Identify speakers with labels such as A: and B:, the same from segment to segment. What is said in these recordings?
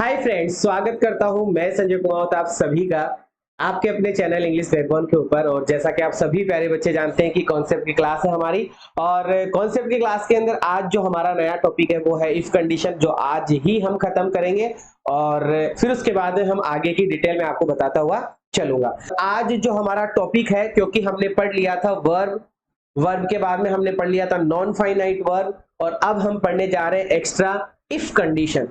A: Hi friends, स्वागत करता हूं मैं संजय कुमार आप सभी का आपके अपने चैनल इंग्लिश बैकबोन के ऊपर। और जैसा कि आप सभी प्यारे बच्चे जानते हैं कि कॉन्सेप्ट की क्लास है हमारी, और कॉन्सेप्ट की क्लास के अंदर आज जो हमारा नया टॉपिक है वो है इफ कंडीशन, जो आज ही हम खत्म करेंगे और फिर उसके बाद हम आगे की डिटेल में आपको बताता हुआ चलूंगा। आज जो हमारा टॉपिक है, क्योंकि हमने पढ़ लिया था वर्ब, वर्ब के बाद में हमने पढ़ लिया था नॉन फाइनाइट वर्ब, और अब हम पढ़ने जा रहे हैं एक्स्ट्रा इफ कंडीशन।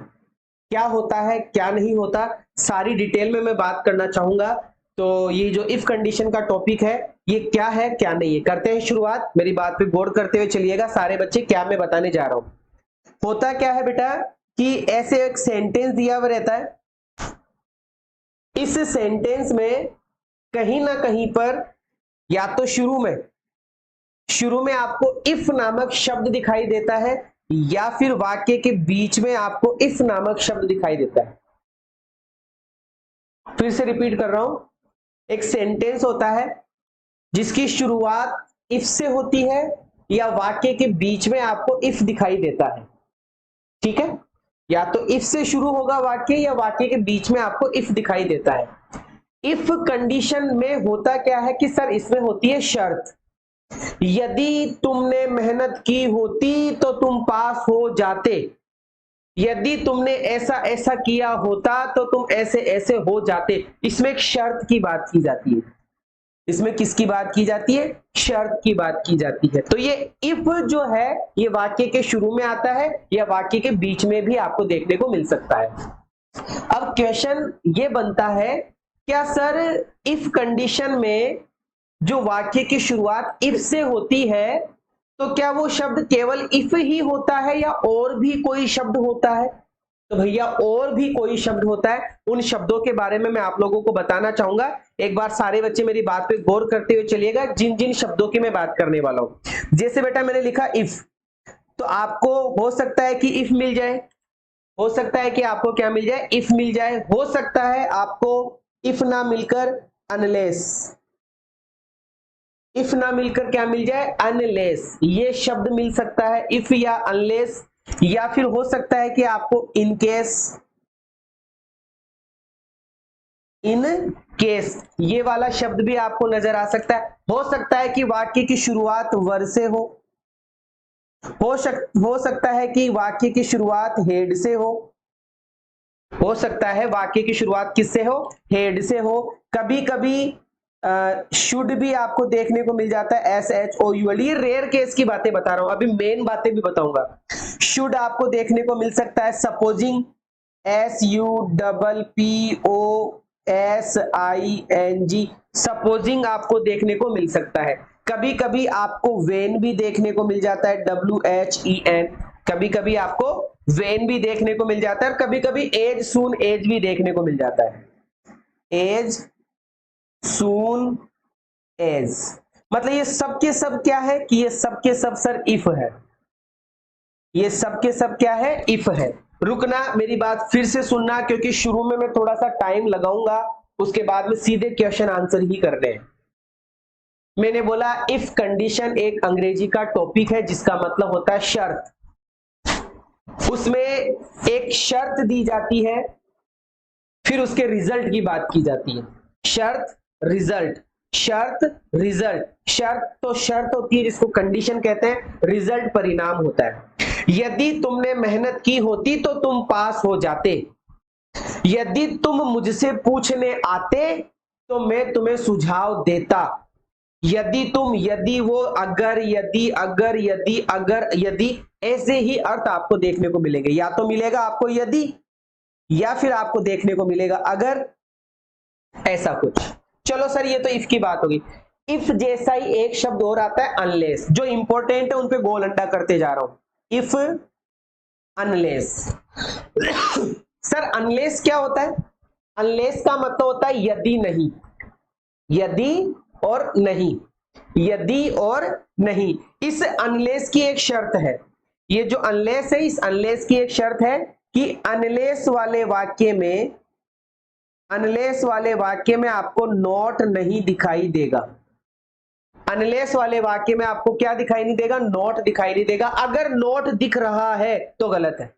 A: क्या होता है क्या नहीं होता, सारी डिटेल में मैं बात करना चाहूंगा। तो ये जो इफ कंडीशन का टॉपिक है ये क्या है क्या नहीं है, करते हैं शुरुआत। मेरी बात पे गौर करते हुए चलिएगा सारे बच्चे, क्या मैं बताने जा रहा हूं। होता क्या है बेटा कि ऐसे एक सेंटेंस दिया हुआ रहता है, इस सेंटेंस में कहीं ना कहीं पर या तो शुरू में आपको इफ नामक शब्द दिखाई देता है, या फिर वाक्य के बीच में आपको इफ नामक शब्द दिखाई देता है। फिर से रिपीट कर रहा हूं, एक सेंटेंस होता है जिसकी शुरुआत इफ से होती है, या वाक्य के बीच में आपको इफ दिखाई देता है। ठीक है, या तो इफ से शुरू होगा वाक्य, या वाक्य के बीच में आपको इफ दिखाई देता है। इफ कंडीशन में होता क्या है कि सर इसमें होती है शर्त, यदि तुमने मेहनत की होती तो तुम पास हो जाते, यदि तुमने ऐसा ऐसा किया होता तो तुम ऐसे ऐसे हो जाते। इसमें एक शर्त की बात की जाती है। इसमें किसकी बात की जाती है? शर्त की बात की जाती है। तो ये इफ जो है ये वाक्य के शुरू में आता है, या वाक्य के बीच में भी आपको देखने को मिल सकता है। अब क्वेश्चन ये बनता है, क्या सर इफ कंडीशन में जो वाक्य की शुरुआत इफ से होती है तो क्या वो शब्द केवल इफ ही होता है, या और भी कोई शब्द होता है? तो भैया और भी कोई शब्द होता है। उन शब्दों के बारे में मैं आप लोगों को बताना चाहूंगा। एक बार सारे बच्चे मेरी बात पे गौर करते हुए चलिएगा, जिन जिन शब्दों की मैं बात करने वाला हूं। जैसे बेटा मैंने लिखा इफ, तो आपको हो सकता है कि इफ मिल जाए, हो सकता है कि आपको क्या मिल जाए? इफ मिल जाए। हो सकता है आपको इफ ना मिलकर अनलेस, इफ ना मिलकर क्या मिल जाए? अनलेस। ये शब्द मिल सकता है इफ या अनलेस, या फिर हो सकता है कि आपको इन केस, इन केस ये वाला शब्द भी आपको नजर आ सकता है। हो सकता है कि वाक्य की शुरुआत वर से हो सकता है कि वाक्य की शुरुआत हेड से हो सकता है वाक्य की शुरुआत किससे हो? हेड से हो। कभी कभी शुड भी आपको देखने को मिल जाता है, SHOULD। ये रेयर केस की बातें बता रहा हूं, अभी मेन बातें भी बताऊंगा। शुड आपको देखने को मिल सकता है सपोजिंग, SUPPOSING, सपोजिंग आपको देखने को मिल सकता है। कभी कभी आपको वेन भी देखने को मिल जाता है, WHEN। कभी कभी आपको वेन भी देखने को मिल जाता है, और कभी कभी एज सून एज भी देखने को मिल जाता है। एज सून एज, मतलब ये सब के सब क्या है कि ये सब के सब सर इफ है। ये सब के सब क्या है? इफ है। रुकना, मेरी बात फिर से सुनना, क्योंकि शुरू में मैं थोड़ा सा टाइम लगाऊंगा, उसके बाद में सीधे क्वेश्चन आंसर ही करने हैं। मैंने बोला इफ कंडीशन एक अंग्रेजी का टॉपिक है जिसका मतलब होता है शर्त। उसमें एक शर्त दी जाती है, फिर उसके रिजल्ट की बात की जाती है। शर्त रिजल्ट, शर्त रिजल्ट। शर्त तो शर्त होती है जिसको कंडीशन कहते हैं, रिजल्ट परिणाम होता है। यदि तुमने मेहनत की होती तो तुम पास हो जाते, यदि तुम मुझसे पूछने आते तो मैं तुम्हें सुझाव देता। यदि तुम, यदि वो, अगर, यदि, अगर, यदि, अगर, यदि, ऐसे ही अर्थ आपको देखने को मिलेंगे। या तो मिलेगा आपको यदि, या फिर आपको देखने को मिलेगा अगर, ऐसा कुछ। चलो सर ये तो इफ की बात होगी। इफ जैसा ही एक शब्द और आता है अनलेस, जो इंपॉर्टेंट है उन पे गोल अंडा करते जा रहा हूं। If, unless. सर अनलेस क्या होता है? अनलेस का मतलब होता है यदि नहीं, यदि और नहीं, यदि और नहीं। इस अनलेस की एक शर्त है, ये जो अनलेस है इस अनलेस की एक शर्त है कि अनलेस वाले वाक्य में, अनलेस वाले वाक्य में आपको नॉट नहीं दिखाई देगा। अनलेस वाले वाक्य में आपको क्या दिखाई नहीं देगा? नॉट दिखाई नहीं देगा। अगर नॉट दिख रहा है तो गलत है।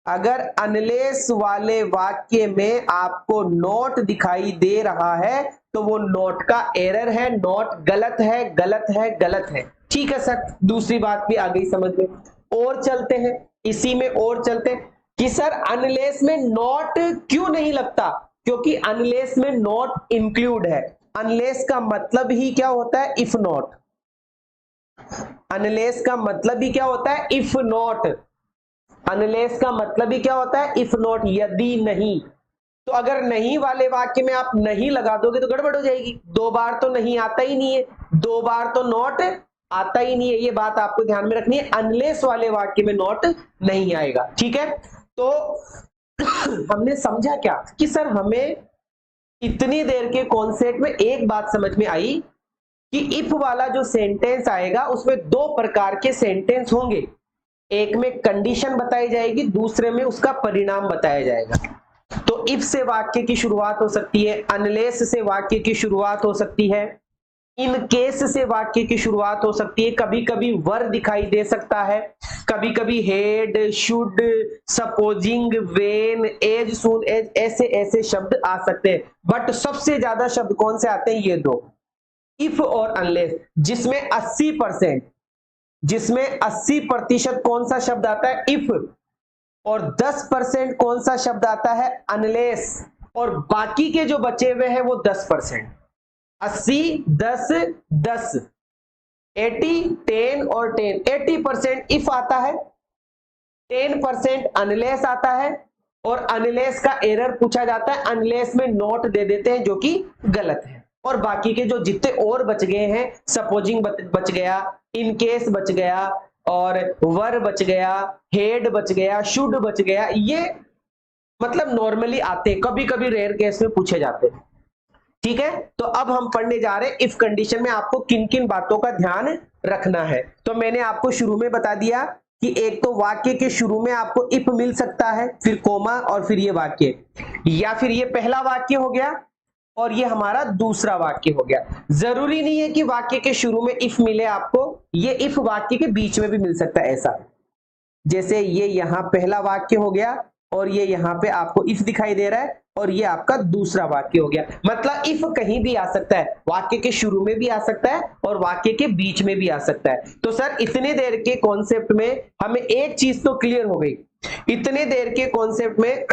A: अगर अनलेस वाले वाक्य में आपको नॉट दिखाई दे रहा है तो वो नॉट का एरर है, नॉट गलत है, गलत है, गलत है। ठीक है सर, दूसरी बात भी आ गई समझ में। और चलते हैं, इसी में और चलते हैं कि सर अनलेस में नॉट क्यों नहीं लगता, क्योंकि अनलेस में नॉट इंक्लूड है। अनलेस का मतलब ही क्या होता है, इफ नॉट। अनलेस का मतलब ही क्या होता है, इफ नॉट। अनलेस का मतलब ही क्या होता है, इफ नॉट, यदि नहीं। तो अगर नहीं वाले वाक्य में आप नहीं लगा दोगे तो गड़बड़ हो जाएगी। दो बार तो नहीं आता ही नहीं है, दो बार तो नॉट आता ही नहीं है, ये बात आपको ध्यान में रखनी है। अनलेस वाले वाक्य में नॉट नहीं आएगा। ठीक है, तो हमने समझा क्या कि सर हमें इतनी देर के कॉन्सेप्ट में एक बात समझ में आई कि इफ वाला जो सेंटेंस आएगा उसमें दो प्रकार के सेंटेंस होंगे। एक में कंडीशन बताई जाएगी, दूसरे में उसका परिणाम बताया जाएगा। तो इफ से वाक्य की शुरुआत हो सकती है, अनलेस से वाक्य की शुरुआत हो सकती है, इन केस से वाक्य की शुरुआत हो सकती है, कभी कभी वर दिखाई दे सकता है, कभी कभी had, should, supposing, when, as, soon as, ऐसे ऐसे शब्द आ सकते हैं। बट सबसे ज्यादा शब्द कौन से आते हैं, ये दो, इफ और अनलेस, जिसमें 80% कौन सा शब्द आता है, इफ, और 10% कौन सा शब्द आता है, अनलेस, और बाकी के जो बचे हुए हैं वो 10%। 80, 10, 10, 80, 10 और 10, 80% इफ आता है, 10% अनलेस आता है, और अनलेस का एरर पूछा जाता है, अनलेस में नॉट दे देते हैं जो कि गलत है। और बाकी के जो जितने और बच गए हैं, सपोजिंग बच गया, इन केस बच गया, और वर बच गया, हेड बच गया, शुड बच गया, ये मतलब नॉर्मली आते हैं, कभी कभी रेयर केस में पूछे जाते हैं। ठीक है, तो अब हम पढ़ने जा रहे हैं इफ कंडीशन में आपको किन किन बातों का ध्यान रखना है। तो मैंने आपको शुरू में बता दिया कि एक तो वाक्य के शुरू में आपको इफ मिल सकता है, फिर कोमा, और फिर ये वाक्य, या फिर ये पहला वाक्य हो गया और ये हमारा दूसरा वाक्य हो गया। जरूरी नहीं है कि वाक्य के शुरू में इफ मिले आपको, ये इफ वाक्य के बीच में भी मिल सकता है। ऐसा जैसे ये यहां पहला वाक्य हो गया और ये यहां पे आपको इफ दिखाई दे रहा है, और ये आपका दूसरा वाक्य हो गया। मतलब इफ कहीं भी आ सकता है, वाक्य के शुरू में भी आ सकता है और वाक्य के बीच में भी आ सकता है। तो सर इतने देर के कॉन्सेप्ट में हमें एक चीज तो क्लियर हो गई, इतने देर के कॉन्सेप्ट में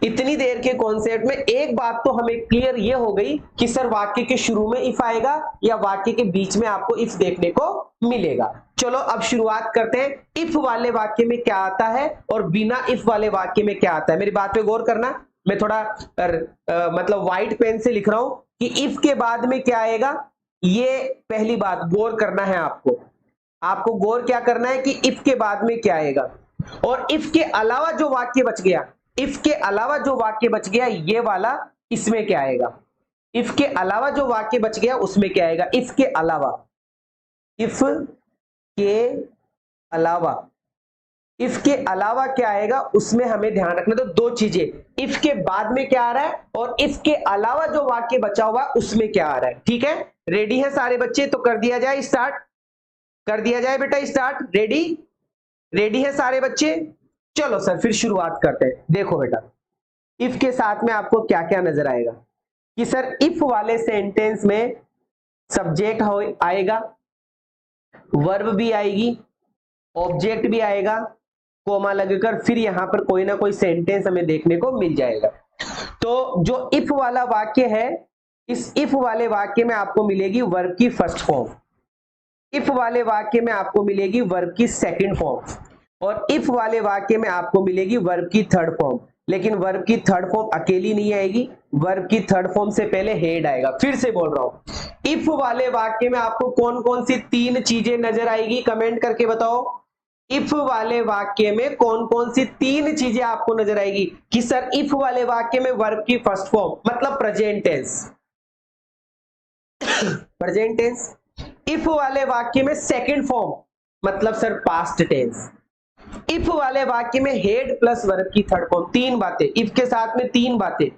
A: इतनी देर के कॉन्सेप्ट में एक बात तो हमें क्लियर ये हो गई कि सर वाक्य के शुरू में इफ आएगा या वाक्य के बीच में आपको इफ देखने को मिलेगा। चलो अब शुरुआत करते हैं, इफ वाले वाक्य में क्या आता है और बिना इफ वाले वाक्य में क्या आता है। मेरी बात पे गौर करना, मैं थोड़ा मतलब व्हाइट पेन से लिख रहा हूं कि इफ के बाद में क्या आएगा, ये पहली बात गौर करना है आपको गौर क्या करना है कि इफ के बाद में क्या आएगा, और इफ के अलावा जो वाक्य बच गया, इफ के अलावा जो वाक्य बच गया ये वाला, इसमें क्या आएगा, इफ के अलावा जो वाक्य बच गया उसमें क्या आएगा, इफ के अलावा, इफ के अलावा, इफ के अलावा क्या आएगा उसमें हमें ध्यान रखना। तो दो चीजें, इफ के बाद में क्या आ रहा है और इफ के अलावा जो वाक्य बचा हुआ उसमें क्या आ रहा है। ठीक है, रेडी है सारे बच्चे, तो कर दिया जाए स्टार्ट, कर दिया जाए बेटा स्टार्ट। रेडी है सारे बच्चे, चलो सर फिर शुरुआत करते हैं। देखो बेटा, इफ के साथ में आपको क्या क्या नजर आएगा कि सर इफ वाले सेंटेंस में सब्जेक्ट आएगा, वर्ब भी आएगी, ऑब्जेक्ट भी आएगा, कोमा लगकर फिर यहां पर कोई ना कोई सेंटेंस हमें देखने को मिल जाएगा। तो जो इफ वाला वाक्य है, इस इफ वाले वाक्य में आपको मिलेगी वर्ब की फर्स्ट फॉर्म, इफ वाले वाक्य में आपको मिलेगी वर्ब की सेकंड फॉर्म, और इफ वाले वाक्य में आपको मिलेगी वर्ब की थर्ड फॉर्म। लेकिन वर्ब की थर्ड फॉर्म अकेली नहीं आएगी, वर्ब की थर्ड फॉर्म से पहले हेड आएगा। फिर से बोल रहा हूं, इफ वाले वाक्य में आपको कौन कौन सी तीन चीजें नजर आएगी, कमेंट करके बताओ। इफ वाले वाक्य में कौन कौन सी तीन चीजें आपको नजर आएगी कि सर इफ वाले वाक्य में वर्ब की फर्स्ट फॉर्म मतलब present tense, present tense. If वाले वाक्य में सेकंड फॉर्म मतलब सर पास्ट टेंस। इफ वाले वाक्य में हेड प्लस वर्ब की थर्ड फॉर्म। तीन बातें इफ के साथ में, तीन बातें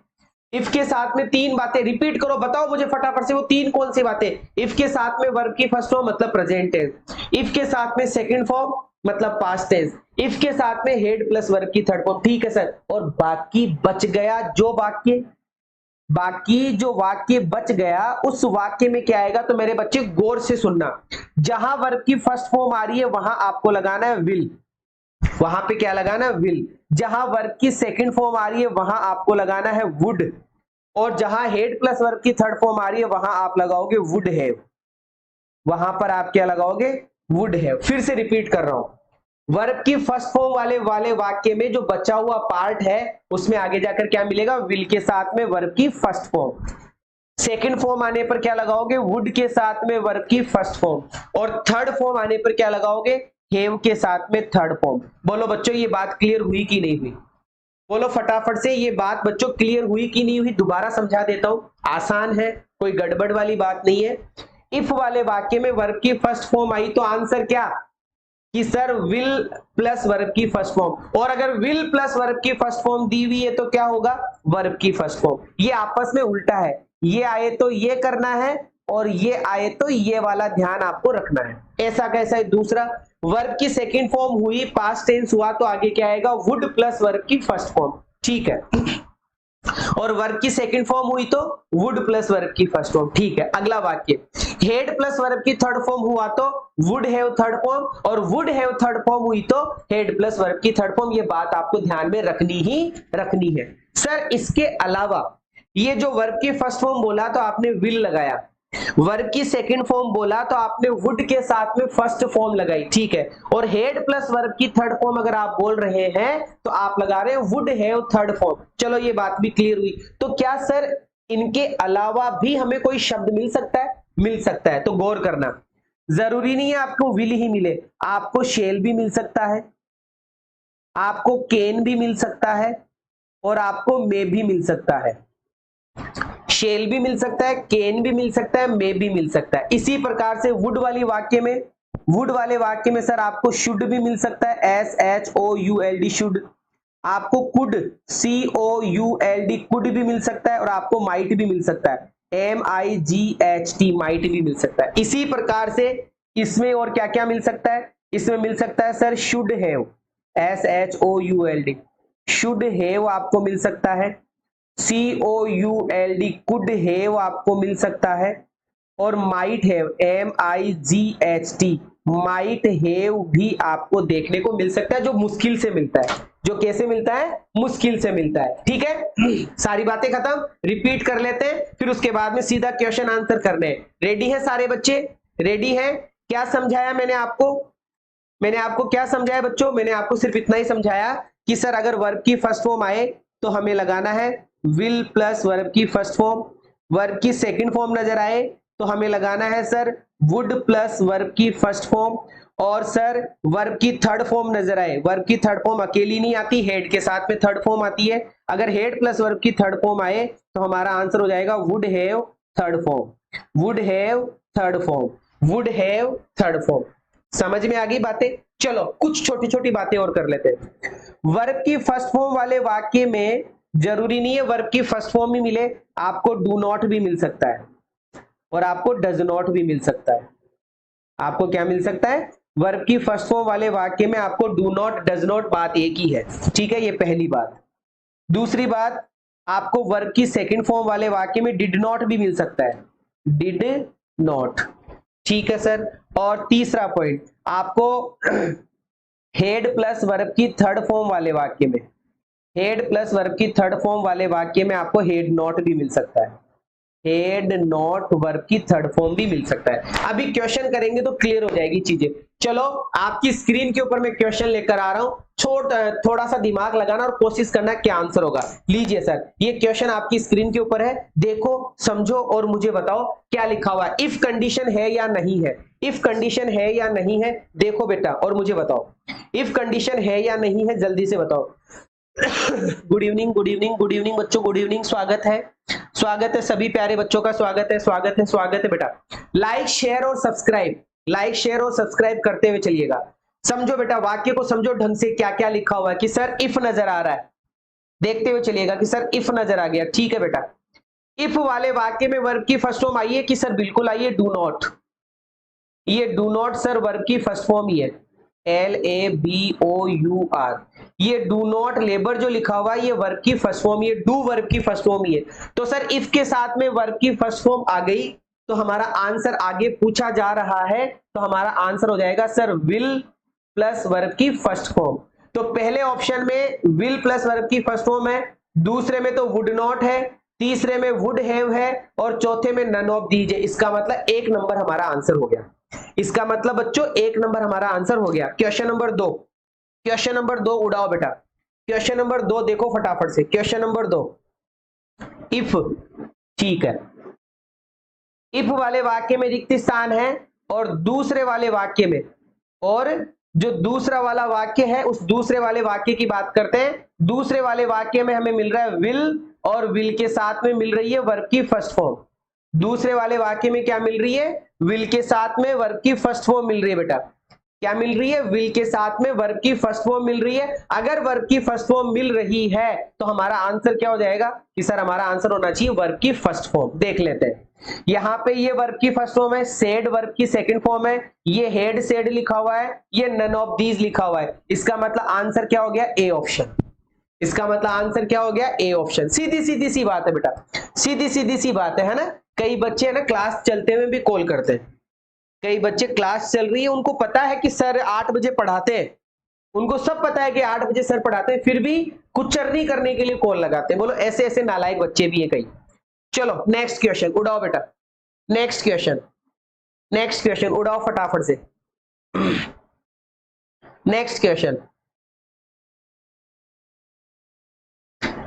A: इफ के साथ में, तीन बातें रिपीट करो, बताओ मुझे फटाफट से वो तीन कौन सी बातें। इफ के साथ में वर्ब की फर्स्ट फॉर्म मतलब प्रेजेंट टेंस, इफ के साथ में सेकंड फॉर्म मतलब पास्ट टेंस। इफ के साथ में हेड प्लस वर्ब की थर्ड फॉर्म, ठीक है सर। और बाकी बच गया जो वाक्य, बाकी जो वाक्य बच गया उस वाक्य में क्या आएगा, तो मेरे बच्चे गौर से सुनना, जहां वर्ब की फर्स्ट फॉर्म आ रही है वहां आपको लगाना है विल, वहां पे क्या लगाना है विल। जहां वर्ब की सेकंड फॉर्म आ रही है वहां आपको लगाना है वुड, और जहां हेड प्लस वर्ब की थर्ड फॉर्म आ रही है वहां आप लगाओगे वुड हैव, वहां पर आप क्या लगाओगे, वुड हैव। फिर से रिपीट कर रहा हूं, वर्ब की फर्स्ट फॉर्म वाले वाक्य में जो बचा हुआ पार्ट है उसमें आगे जाकर क्या मिलेगा, विल के साथ में वर्ब की फर्स्ट फॉर्म। सेकंड फॉर्म आने पर क्या लगाओगे, वुड के साथ में वर्ब की फर्स्ट फॉर्म, और थर्ड फॉर्म आने पर क्या लगाओगे, हैव के साथ में थर्ड फॉर्म। बोलो बच्चों ये बात क्लियर हुई कि नहीं हुई, बोलो फटाफट से, ये बात बच्चों क्लियर हुई कि नहीं हुई। दोबारा समझा देता हूं, आसान है, कोई गड़बड़ वाली बात नहीं है। इफ वाले वाक्य में वर्ब की फर्स्ट फॉर्म आई तो आंसर क्या, कि सर विल प्लस वर्ब की फर्स्ट फॉर्म, और अगर विल प्लस वर्ब की फर्स्ट फॉर्म दी हुई है तो क्या होगा, वर्ब की फर्स्ट फॉर्म। ये आपस में उल्टा है, ये आए तो ये करना है और ये आए तो ये वाला ध्यान आपको रखना है। ऐसा कैसा है, दूसरा वर्ब की सेकंड फॉर्म हुई, पास्ट टेंस हुआ तो आगे क्या आएगा, वुड प्लस वर्ब की फर्स्ट फॉर्म, ठीक है। और वर्ब की सेकंड फॉर्म हुई तो वुड प्लस वर्ब की फर्स्ट फॉर्म, ठीक है। अगला वाक्य, हेड प्लस वर्ब की थर्ड फॉर्म हुआ तो वुड हैव थर्ड फॉर्म, और वुड हैव थर्ड फॉर्म हुई तो हेड प्लस वर्ब की थर्ड फॉर्म। ये बात आपको ध्यान में रखनी है। सर इसके अलावा ये जो वर्ब की फर्स्ट फॉर्म बोला तो आपने विल लगाया, वर्ब की सेकंड फॉर्म बोला तो आपने वुड के साथ में फर्स्ट फॉर्म लगाई, ठीक है। और हेड प्लस वर्ब की थर्ड फॉर्म अगर आप बोल रहे हैं तो आप लगा रहे हैं वुड हैव थर्ड फॉर्म। चलो ये बात भी क्लियर हुई। तो क्या सर इनके अलावा भी हमें कोई शब्द मिल सकता है, मिल सकता है, तो गौर करना, जरूरी नहीं है आपको विल ही मिले, आपको शेल भी मिल सकता है, आपको केन भी मिल सकता है, और आपको मे भी मिल सकता है। शेल भी मिल सकता है, केन भी मिल सकता है, मे भी मिल सकता है। इसी प्रकार से वुड वाले वाक्य में सर आपको शुड भी मिल सकता है, SHOULD शुड। आपको कुड COULD कुड भी मिल सकता है, और आपको माइट भी मिल सकता है, MIGHT माइट भी मिल सकता है। इसी प्रकार से इसमें और क्या क्या मिल सकता है, इसमें मिल सकता है sir should have, SHOULD should have आपको मिल सकता है, COULD कुड हैव आपको मिल सकता है, और might have MIGHT might have भी आपको देखने को मिल सकता है, जो मुश्किल से मिलता है, जो कैसे मिलता है, मुश्किल से मिलता है, ठीक है। सारी बातें खत्म, रिपीट कर लेते हैं, फिर उसके बाद में सीधा क्वेश्चन आंसर करने हैं। रेडी है सारे बच्चे, रेडी है? क्या समझाया मैंने आपको, क्या समझाया बच्चों, मैंने आपको सिर्फ इतना ही समझाया कि सर अगर वर्ब की फर्स्ट फॉर्म आए तो हमें लगाना है विल प्लस वर्ब की फर्स्ट फॉर्म, वर्ब की सेकंड फॉर्म नजर आए तो हमें लगाना है सर वुड प्लस वर्ब की फर्स्ट फॉर्म, और सर वर्ब की थर्ड फॉर्म नजर आए, वर्ब की थर्ड फॉर्म अकेली नहीं आती, हेड के साथ में थर्ड फॉर्म आती है। अगर हेड प्लस वर्ब की थर्ड फॉर्म आए तो हमारा आंसर हो जाएगा would have third form, would have third form, would have third form. समझ में आ गई बातें? चलो कुछ छोटी छोटी बातें और कर लेते हैं। वर्ब की फर्स्ट फॉर्म वाले वाक्य में जरूरी नहीं है वर्ब की फर्स्ट फॉर्म ही मिले, आपको डू नॉट भी मिल सकता है, और आपको डज नॉट भी मिल सकता है। आपको क्या मिल सकता है, वर्ब की फर्स्ट फॉर्म वाले वाक्य में आपको डू नॉट डज नॉट बात एक ही है, ठीक है, ये पहली बात। दूसरी बात, आपको वर्ब की सेकंड फॉर्म वाले वाक्य में डिड नॉट भी मिल सकता है, डिड नॉट, ठीक है सर। और तीसरा पॉइंट, आपको हेड प्लस वर्ब की थर्ड फॉर्म वाले वाक्य में, हेड प्लस वर्ब की थर्ड फॉर्म वाले वाक्य में आपको हेड नॉट भी मिल सकता है, हेड नॉट वर्ब की थर्ड फॉर्म भी मिल सकता है। अभी क्वेश्चन करेंगे तो क्लियर हो जाएगी चीजें। चलो आपकी स्क्रीन के ऊपर मैं क्वेश्चन लेकर आ रहा हूं, थोड़ा सा दिमाग लगाना और कोशिश करना क्या आंसर होगा। लीजिए सर, ये क्वेश्चन आपकी स्क्रीन के ऊपर है, देखो समझो और मुझे बताओ क्या लिखा हुआ है। इफ कंडीशन है या नहीं है, इफ कंडीशन है या नहीं है, देखो बेटा और मुझे बताओ, इफ कंडीशन है या नहीं है, जल्दी से बताओ। Good evening, good evening, good evening बच्चों, गुड इवनिंग, स्वागत है, स्वागत है सभी प्यारे बच्चों का, स्वागत है, स्वागत है, स्वागत है बेटा। लाइक शेयर और सब्सक्राइब, लाइक शेयर और सब्सक्राइब करते हुए चलिएगा। समझो बेटा, वाक्य को समझो ढंग से, क्या क्या लिखा हुआ है कि सर इफ नजर आ रहा है, देखते हुए चलिएगा कि सर इफ नजर आ गया, ठीक है बेटा। इफ वाले वाक्य में वर्ब की फर्स्ट फॉर्म आई है कि सर बिल्कुल आई है, डू नॉट, ये डू नॉट सर वर्ब की फर्स्ट फॉर्म ही है, LABOUR, ये डू नॉट लेबर जो लिखा हुआ है ये वर्ब की फर्स्ट फॉर्म, ये डू वर्ब की फर्स्ट फॉर्म ही है। तो सर इफ के साथ में वर्ब की फर्स्ट फॉर्म आ गई तो हमारा आंसर आगे पूछा जा रहा है, तो हमारा आंसर हो जाएगा सर विल प्लस वर्ब की फर्स्ट फॉर्म। तो पहले ऑप्शन में विल प्लस वर्ब की फर्स्ट फॉर्म है, दूसरे में तो वुड नॉट है, तीसरे में वुड हैव है और चौथे में नन ऑफ दीज है। इसका मतलब 1 नंबर हमारा आंसर हो गया। इसका मतलब बच्चों 1 नंबर हमारा आंसर हो गया। क्वेश्चन नंबर 2, क्वेश्चन नंबर 2 उड़ाओ बेटा। क्वेश्चन नंबर 2 देखो फटाफट से। क्वेश्चन नंबर 2, इफ, ठीक है, इफ वाले वाक्य में रिक्त स्थान है और दूसरे वाले वाक्य में, और जो दूसरा वाला वाक्य है उस दूसरे वाले वाक्य की बात करते हैं। दूसरे वाले वाक्य में हमें मिल रहा है विल और विल के साथ में मिल रही है वर्ब की फर्स्ट फॉर्म। दूसरे वाले वाक्य में क्या मिल रही है? विल के साथ में वर्ब की फर्स्ट फॉर्म मिल रही है बेटा। क्या मिल रही है? विल के साथ में वर्ब की फर्स्ट फॉर्म मिल रही है। अगर वर्ब की फर्स्ट फॉर्म मिल रही है तो हमारा आंसर क्या हो जाएगा कि सर हमारा आंसर होना चाहिए वर्ब की फर्स्ट फॉर्म। देख लेते हैं, यहां पे ये वर्ब की फर्स्ट फॉर्म है, सेड वर्ब की सेकंड फॉर्म है, ये हेड सेड लिखा हुआ है, ये नन ऑफ दीज लिखा हुआ है। इसका मतलब आंसर क्या हो गया? A option. इसका मतलब आंसर क्या हो गया? A option. सीधी सीधी सी बात है बेटा, सीधी सीधी सी बात है ना। कई बच्चे है ना क्लास चलते हुए भी कॉल करते हैं। कई बच्चे क्लास चल रही है, उनको पता है कि सर 8 बजे पढ़ाते हैं, उनको सब पता है कि 8 बजे सर पढ़ाते हैं, फिर भी कुछ चर्नी करने के लिए कॉल लगाते हैं। बोलो ऐसे ऐसे नालायक बच्चे भी है कई। चलो नेक्स्ट क्वेश्चन उड़ाओ बेटा। नेक्स्ट क्वेश्चन, नेक्स्ट क्वेश्चन उड़ाओ फटाफट से। Next question,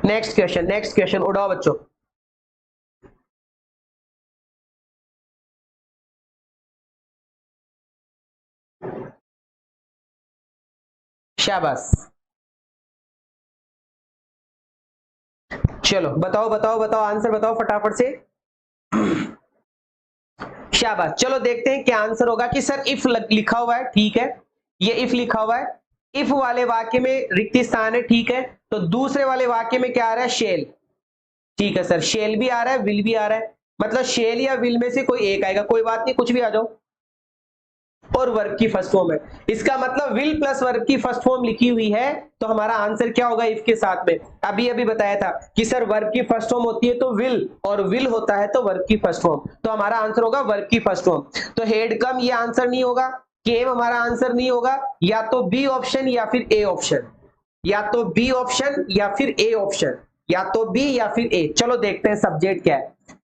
A: next question, next question उड़ाओ बच्चों। शाबाश, चलो बताओ बताओ बताओ, आंसर बताओ फटाफट से। शाबाश, चलो देखते हैं क्या आंसर होगा। कि सर इफ लिखा हुआ है, ठीक है, ये इफ लिखा हुआ है, इफ वाले वाक्य में रिक्त स्थान है, ठीक है, तो दूसरे वाले वाक्य में क्या आ रहा है? शेल। ठीक है सर, शेल भी आ रहा है, विल भी आ रहा है, मतलब शेल या विल में से कोई एक आएगा, कोई बात नहीं, कुछ भी आ जाओ। और वर्ब की फर्स्ट फॉर्म है, इसका मतलब विल प्लस वर्ब की फर्स्ट फॉर्म लिखी हुई है, तो हमारा आंसर क्या होगा इफ के साथ में? अभी अभी बताया था कि सर वर्ब की फर्स्ट फॉर्म होती है तो विल, और विल होता है तो वर्ब की फर्स्ट फॉर्म, तो हमारा आंसर होगा वर्ब की फर्स्ट फॉर्म। तो हेड कम ये आंसर नहीं होगा, केम हमारा आंसर नहीं होगा, या तो बी ऑप्शन या फिर ए ऑप्शन, या तो बी ऑप्शन या फिर ए ऑप्शन, या तो बी या फिर ए। चलो देखते हैं सब्जेक्ट क्या है।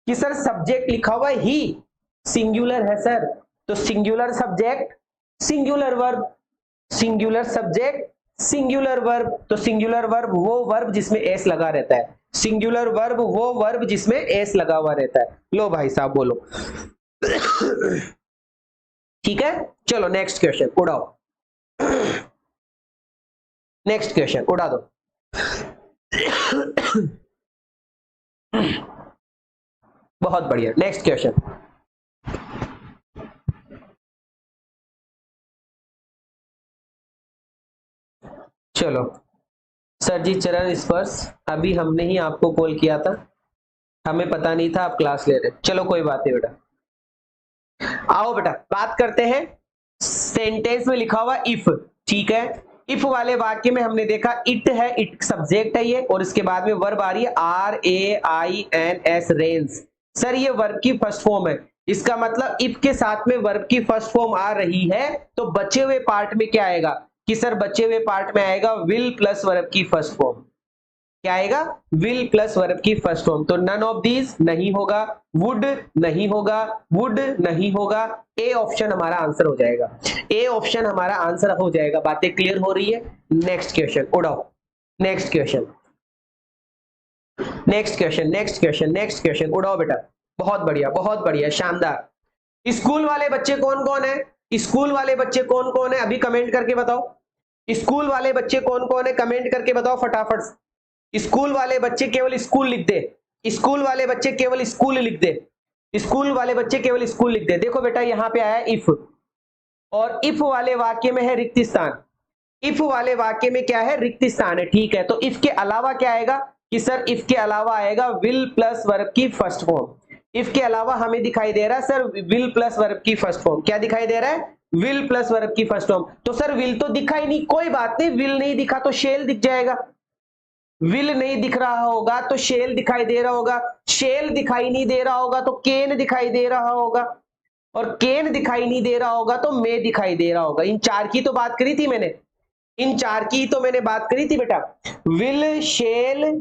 A: कि सर सब्जेक्ट लिखा हुआ है ही, सिंगुलर है सर, तो singular subject singular verb, singular subject singular verb, तो सिंगुलर वर्ब वो वर्ब जिसमें एस लगा रहता है, सिंगुलर वर्ब वो वर्ब जिसमें एस लगा हुआ रहता है। लो भाई साहब बोलो। ठीक है, चलो नेक्स्ट क्वेश्चन उड़ाओ। नेक्स्ट क्वेश्चन उड़ा दो। बहुत बढ़िया, नेक्स्ट क्वेश्चन। चलो सर जी चरण स्पर्श, अभी हमने ही आपको कॉल किया था, हमें पता नहीं था आप क्लास ले रहे। चलो कोई बात नहीं बेटा, आओ बेटा बात करते हैं। सेंटेंस में लिखा हुआ इफ, ठीक है, इफ वाले वाक्य में हमने देखा इट है, इट सब्जेक्ट है ये, और इसके बाद में वर्ब आ रही है RAINS, रेंस। सर ये वर्ब की फर्स्ट फॉर्म है, इसका मतलब इफ के साथ में वर्ब की फर्स्ट फॉर्म आ रही है तो बचे हुए पार्ट में क्या आएगा? कि सर बचे हुए पार्ट में आएगा विल प्लस वर्ब की फर्स्ट फॉर्म। क्या आएगा? विल प्लस वर्ब की फर्स्ट फॉर्म। तो नन ऑफ दीज नहीं होगा, वुड नहीं होगा, वुड नहीं होगा, ए ऑप्शन हमारा आंसर हो जाएगा, ए ऑप्शन हमारा आंसर हो जाएगा। बातें क्लियर हो रही है? नेक्स्ट क्वेश्चन उड़ाओ। Next question, next question, next question, next question उड़ाओ बेटा। बहुत बढ़िया, बहुत बढ़िया, शानदार। स्कूल वाले बच्चे कौन कौन है? स्कूल वाले बच्चे कौन कौन है? अभी कमेंट करके बताओ। स्कूल वाले बच्चे कौन कौन है? कमेंट करके बताओ फटाफट। स्कूल वाले बच्चे केवल स्कूल लिख दे, स्कूल वाले बच्चे केवल स्कूल लिख दे, स्कूल वाले बच्चे केवल स्कूल लिख दे। देखो बेटा यहाँ पे आया इफ, और इफ वाले वाक्य में है रिक्त स्थान, इफ वाले वाक्य में क्या है? रिक्त स्थान है, ठीक है। तो इफ के अलावा क्या आएगा? कि सर इफ के अलावा आएगा विल प्लस वर्ब की फर्स्ट फॉर्म। इफ के अलावा हमें दिखाई दे रहा है सर विल प्लस वर्ब की फर्स्ट फॉर्म। क्या दिखाई दे रहा है? विल प्लस वर्ब की फर्स्ट फॉर्म। तो सर विल तो दिखा ही नहीं, कोई बात नहीं, विल नहीं दिखा तो शेल दिख जाएगा। विल नहीं दिख रहा होगा तो शेल दिखाई दे रहा होगा, शेल दिखाई नहीं दे रहा होगा तो केन दिखाई दे रहा होगा, और केन दिखाई नहीं दे रहा होगा तो मे दिखाई दे रहा होगा। इन चार की तो बात करी थी मैंने, इन चार की तो मैंने बात करी थी बेटा, विल, शेल,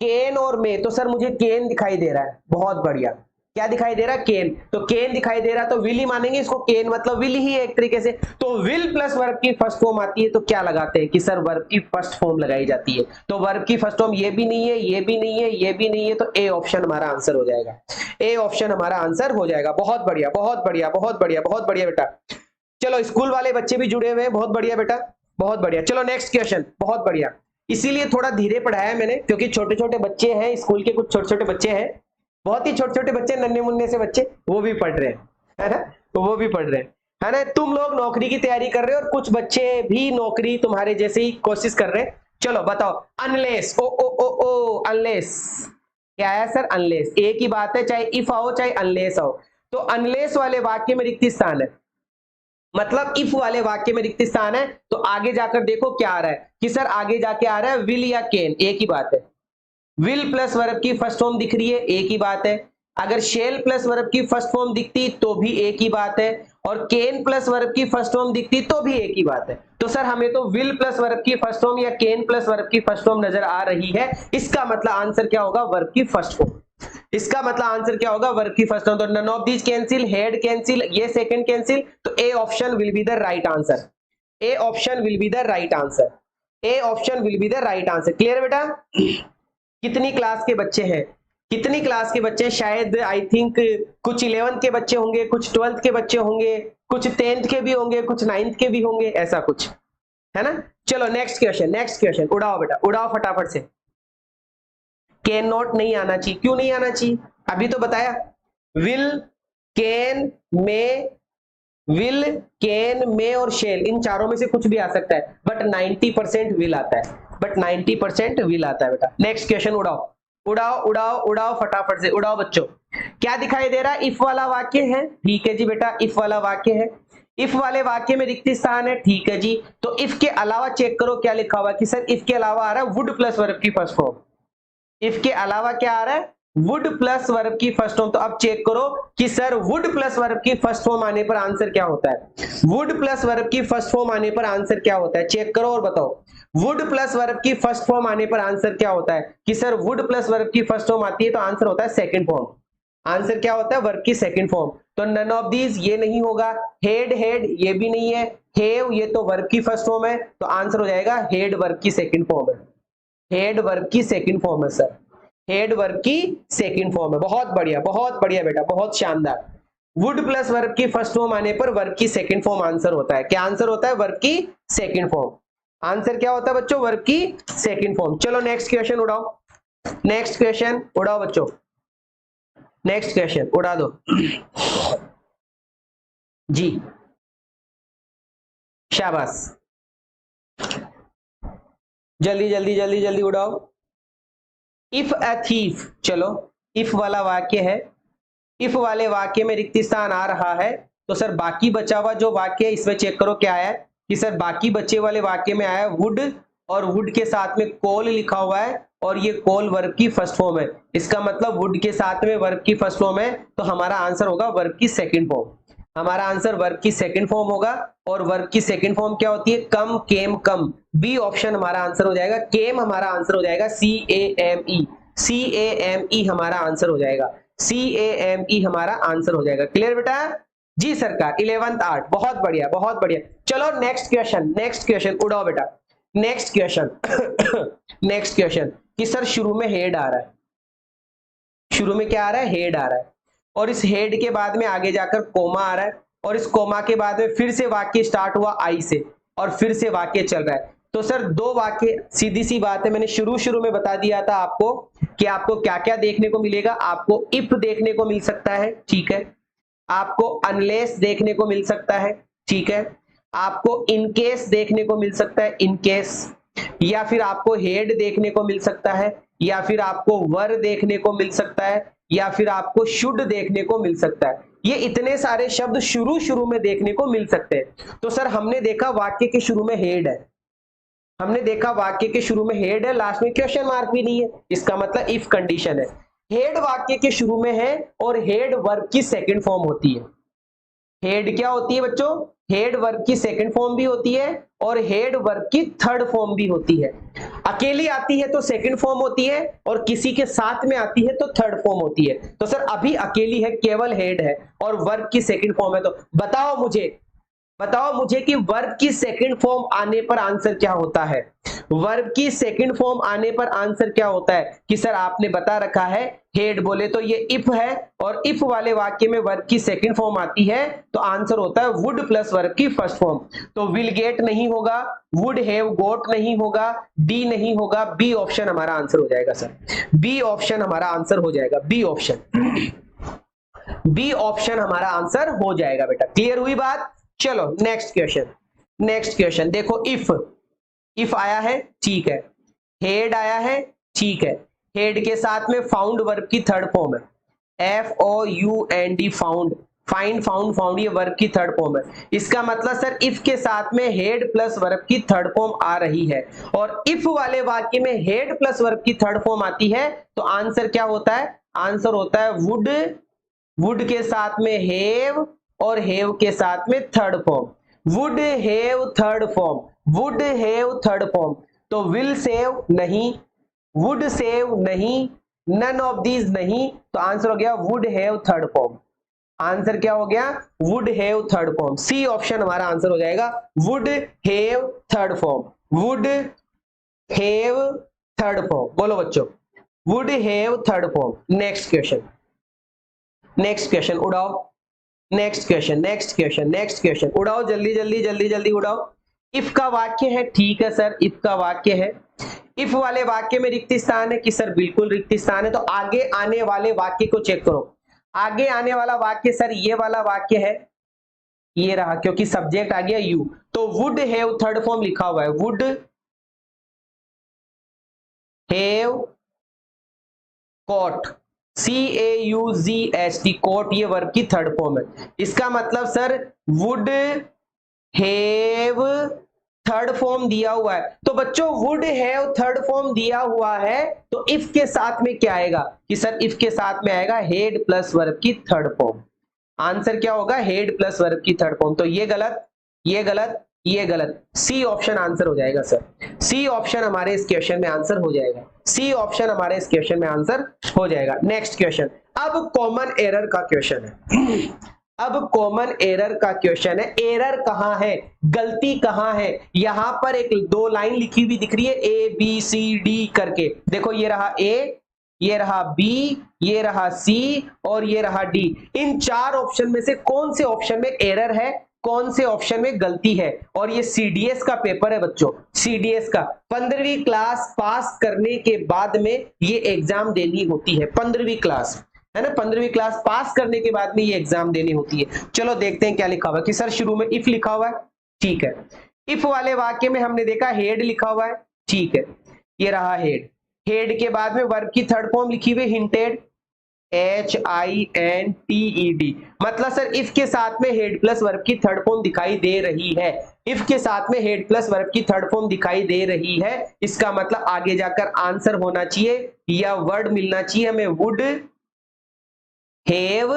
A: केन और मे। तो सर मुझे केन दिखाई दे रहा है, बहुत बढ़िया। क्या दिखाई दे रहा है? केन। तो केन दिखाई दे रहा है तो विल ही मानेंगे इसको, केन मतलब विल ही है एक तरीके से। तो विल प्लस वर्ब की फर्स्ट फॉर्म आती है तो क्या लगाते हैं कि सर वर्ब की फर्स्ट फॉर्म लगाई जाती है। तो वर्ब की फर्स्ट फॉर्म ये भी नहीं है, ये भी नहीं है, ये भी नहीं है, तो ए ऑप्शन हमारा आंसर हो जाएगा। ए ऑप्शन हमारा आंसर हो जाएगा। बहुत बढ़िया, बहुत बढ़िया, बहुत बढ़िया, बहुत बढ़िया बेटा। चलो स्कूल वाले बच्चे भी जुड़े हुए हैं, बहुत बढ़िया बेटा, बहुत बढ़िया। चलो नेक्स्ट क्वेश्चन, बहुत बढ़िया। इसीलिए थोड़ा धीरे पढ़ाया मैंने, क्योंकि छोटे छोटे बच्चे हैं, स्कूल के कुछ छोटे छोटे बच्चे हैं, बहुत ही छोटे छोटे बच्चे, नन्हे मुन्ने से बच्चे, वो भी पढ़ रहे हैं, है ना, तो वो भी पढ़ रहे हैं, है ना। तुम लोग नौकरी की तैयारी कर रहे हो और कुछ बच्चे भी नौकरी तुम्हारे जैसे ही कोशिश कर रहे हैं। चलो बताओ, अनलेस, ओ ओ ओ ओ अनलेस क्या है सर? अनलेस। एक ही बात है, चाहे इफ आओ चाहे अनलेस आओ। तो अनलेस वाले वाक्य में रिक्त स्थान है, मतलब इफ वाले वाक्य में रिक्त स्थान है, तो आगे जाकर देखो क्या आ रहा है कि सर आगे जाके आ रहा है विल या केन, एक ही बात है। विल प्लस वर्ब की फर्स्ट फॉर्म दिख रही है, एक ही बात है। अगर शेल प्लस वर्ब की फर्स्ट फॉर्म दिखती तो भी एक ही बात है, और केन प्लस वर्ब की फर्स्ट फॉर्म दिखती तो भी एक ही बात है। तो सर हमें तो विल प्लस वर्ब की फर्स्ट फॉर्म या केन प्लस वर्ब की फर्स्ट फॉर्म नजर आ रही है, इसका मतलब आंसर क्या होगा? वर्ब की फर्स्ट फॉर्म। इसका मतलब आंसर क्या होगा? वर्ब की फर्स्ट फॉर्म। तो none of these cancel, had cancel, ये सेकंड कैंसिल, तो A option will be the right answer. A option will be the right answer. A option will be the right answer. Clear बेटा? कितनी class के बच्चे हैं? कितनी class के बच्चे? शायद आई थिंक कुछ 11th के बच्चे होंगे, कुछ 12th के बच्चे होंगे, कुछ 10th के भी होंगे, कुछ 9th के भी होंगे, ऐसा कुछ है ना। चलो नेक्स्ट क्वेश्चन, नेक्स्ट क्वेश्चन उड़ाओ बेटा, उड़ाओ फटाफट से। कैन नॉट नहीं आना चाहिए, क्यों नहीं आना चाहिए? अभी तो बताया, will, can, may, will, can, may और शेल, इन चारों में से कुछ भी आ सकता है, बट 90% विल आता है, बट 90% विल आता है बेटा। नेक्स्ट क्वेश्चन उड़ाओ, उड़ाओ उड़ाओ उड़ाओ फटाफट से उड़ाओ बच्चों। क्या दिखाई दे रहा है? इफ वाला वाक्य है, ठीक है जी बेटा, इफ वाला वाक्य है। इफ वाले वाक्य में रिक्त स्थान है, ठीक है जी। तो इफ के अलावा चेक करो क्या लिखा हुआ है कि सर इफ के अलावा आ रहा है वुड प्लस वर्ब की फर्स्ट फॉर्म। इफ के अलावा क्या आ रहा है? वुड प्लस वर्ब की फर्स्ट फॉर्म। तो अब चेक करो कि सर वुड प्लस वर्ब की फर्स्ट फॉर्म आने पर आंसर क्या होता है। वुड प्लस वर्ब की फर्स्ट फॉर्म आने पर आंसर क्या होता है? चेक करो और बताओ। वुड प्लस वर्ब की फर्स्ट फॉर्म आने पर आंसर क्या होता है कि सर वुड प्लस वर्ब की फर्स्ट फॉर्म आती है तो आंसर होता है सेकंड फॉर्म। आंसर क्या होता है? वर्ब की सेकंड फॉर्म। तो नन ऑफ दीज, ये नहीं होगा। हेड, हेड ये भी नहीं है। हेव ये तो वर्ब की फर्स्ट फॉर्म है, तो आंसर हो जाएगा हेड वर्ब की सेकंड फॉर्म है। हेड वर्ब की सेकंड फॉर्म है सर, हेड वर्ब की सेकंड फॉर्म है। बहुत बढ़िया बेटा, बहुत शानदार। वुड प्लस वर्ब की फर्स्ट फॉर्म आने पर वर्ब की सेकंड फॉर्म आंसर होता है। क्या आंसर होता है? वर्ब की सेकंड फॉर्म। आंसर क्या होता है बच्चों? वर्ब की सेकंड फॉर्म। चलो नेक्स्ट क्वेश्चन उड़ाओ, नेक्स्ट क्वेश्चन उड़ाओ बच्चों, नेक्स्ट क्वेश्चन उड़ा दो जी, शाबाश, जल्दी जल्दी जल्दी जल्दी उड़ाओ। इफ अ थीफ, चलो इफ वाला वाक्य है, इफ वाले वाक्य में रिक्त स्थान आ रहा है, तो सर बाकी बचा हुआ जो वाक्य है इसमें चेक करो क्या है कि सर बाकी बचे वाले वाक्य में आया वुड, और वुड के साथ में कॉल लिखा हुआ है, और ये कॉल वर्ब की फर्स्ट फॉर्म है। इसका मतलब वुड के साथ में वर्ब की फर्स्ट फॉर्म है, तो हमारा आंसर होगा वर्ब की सेकंड फॉर्म। हमारा आंसर वर्ब की सेकंड फॉर्म होगा, और वर्ब की सेकंड फॉर्म क्या होती है? कम, केम, कम। बी ऑप्शन हमारा आंसर हो जाएगा। केम हमारा आंसर हो जाएगा CAME, CAME हमारा आंसर हो जाएगा, CAME हमारा आंसर हो जाएगा। क्लियर बेटा? जी सरकार, 11th आर्ट, बहुत बढ़िया, बहुत बढ़िया। चलो नेक्स्ट क्वेश्चन, नेक्स्ट क्वेश्चन उड़ाओ बेटा। नेक्स्ट क्वेश्चन नेक्स्ट क्वेश्चन कि सर शुरू में हेड आ रहा है, शुरू में क्या आ रहा है? हेड आ रहा है, और इस हेड के बाद में आगे जाकर कोमा आ रहा है, और इस कोमा के बाद में फिर से वाक्य स्टार्ट हुआ आई से, और फिर से वाक्य चल रहा है। तो सर दो वाक्य, सीधी सी बात है, मैंने शुरू में बता दिया था आपको कि आपको क्या क्या देखने को मिलेगा। आपको इफ देखने को मिल सकता है, ठीक है, आपको अनलेस देखने को मिल सकता है, ठीक है, आपको इनकेस देखने को मिल सकता है, इनकेस, या फिर आपको हेड देखने को मिल सकता है, या फिर आपको वर देखने को मिल सकता है, या फिर आपको शुड देखने को मिल सकता है। ये इतने सारे शब्द शुरू में देखने को मिल सकते हैं। तो सर हमने देखा वाक्य के शुरू में हेड है, हमने देखा वाक्य के शुरू में हेड है, लास्ट में क्वेश्चन मार्क भी नहीं है, इसका मतलब इफ कंडीशन है। हेड वाक्य के शुरू में है और हेड वर्ब की सेकंड फॉर्म होती है। हेड क्या होती है बच्चों? हेड वर्ब की सेकंड फॉर्म भी होती है और हेड वर्ब की थर्ड फॉर्म भी होती है। अकेली आती है तो सेकंड फॉर्म होती है और किसी के साथ में आती है तो थर्ड फॉर्म होती है। तो सर अभी अकेली है, केवल हेड है और वर्ब की सेकंड फॉर्म है। तो बताओ मुझे कि वर्ब की सेकंड फॉर्म आने पर आंसर क्या होता है? वर्ब की सेकंड फॉर्म आने पर आंसर क्या होता है? कि सर आपने बता रखा है हेड बोले तो ये इफ है और इफ वाले वाक्य में वर्ब की सेकंड फॉर्म आती है तो आंसर होता है वुड प्लस वर्ब की फर्स्ट फॉर्म। तो विल गेट नहीं होगा, वुड हैव गोट नहीं होगा, डी नहीं होगा, बी ऑप्शन हमारा आंसर हो जाएगा सर। बी ऑप्शन हमारा आंसर हो जाएगा, बी ऑप्शन, बी ऑप्शन हमारा आंसर हो जाएगा बेटा। क्लियर हुई बात? चलो नेक्स्ट क्वेश्चन, नेक्स्ट क्वेश्चन देखो। इफ आया है, ठीक है, हेड आया है, ठीक है, हेड के साथ में फाउंड वर्ब की थर्ड फॉर्म है, FOUND found, find found found, ये वर्ब की थर्ड फॉर्म है। इसका मतलब सर इफ के साथ में हेड प्लस वर्ब की थर्ड फॉर्म आ रही है और इफ वाले वाक्य में हेड प्लस वर्ब की थर्ड फॉर्म आती है तो आंसर क्या होता है? आंसर होता है वुड, वुड के साथ में हैव और हैव के साथ में third form, would have third form, would have third form. तो विल सेव नहीं, वुड सेव नहीं, नन ऑफ दीज नहीं, तो आंसर हो गया would have third form. Answer क्या हो गया? Would have third form. C option हमारा आंसर हो जाएगा, would have third form, would have third form. बोलो बच्चों, would have third form. Next question, next question उड़ाओ, next question, next question, next question उड़ाओ, जल्दी जल्दी जल्दी जल्दी उड़ाओ। इफ का वाक्य है, ठीक है सर, इफ का वाक्य है, इफ वाले वाक्य में रिक्त स्थान है कि सर बिल्कुल रिक्त स्थान है। तो आगे आने वाले वाक्य को चेक करो। आगे आने वाला वाक्य सर ये वाला वाक्य है, ये रहा, क्योंकि सब्जेक्ट आ गया यू, तो वुड हैव थर्ड फॉर्म लिखा हुआ है, would have caught, CAUGHT caught, ये वर्ब की थर्ड फॉर्म है। इसका मतलब sir would have third form दिया हुआ है, तो बच्चों वुड हैव थर्ड फॉर्म दिया हुआ है तो इफ के साथ में क्या आएगा? कि सर इफ के साथ में आएगा हेड प्लस वर्ब की थर्ड फॉर्म। आंसर क्या होगा? हेड प्लस वर्ब की थर्ड फॉर्म। तो ये गलत, ये गलत, ये गलत, सी ऑप्शन आंसर हो जाएगा सर। सी ऑप्शन हमारे इस क्वेश्चन में आंसर हो जाएगा, सी ऑप्शन हमारे इस क्वेश्चन में आंसर हो जाएगा। नेक्स्ट क्वेश्चन, अब कॉमन एरर का क्वेश्चन है। अब कॉमन एरर का क्वेश्चन है। एरर कहां है, गलती कहां है? यहां पर एक दो लाइन लिखी हुई दिख रही है ABCD करके, देखो ये रहा A, ये रहा B, ये रहा C और ये रहा D। इन चार ऑप्शन में से कौन से ऑप्शन में एरर है, कौन से ऑप्शन में गलती है? और ये CDS का पेपर है बच्चों, CDS का 15वीं क्लास पास करने के बाद में ये एग्जाम देनी होती है। 15वीं क्लास है ना, 15वीं क्लास पास करने के बाद में ये एग्जाम देनी होती है। चलो देखते हैं क्या लिखा हुआ है। कि सर शुरू में इफ लिखा हुआ है, ठीक है, इफ वाले वाक्य में हमने देखा हेड लिखा हुआ है, ठीक है, ये रहा हेड, हेड के बाद में वर्ब की थर्ड फॉर्म लिखी हुई हिंटेड, HINTED, मतलब सर इफ के साथ में हेड प्लस वर्ब की थर्ड फॉर्म दिखाई दे रही है, इफ के साथ में हेड प्लस वर्ब की थर्ड फॉर्म दिखाई दे रही है, इसका मतलब आगे जाकर आंसर होना चाहिए या वर्ड मिलना चाहिए हमें वुड हैव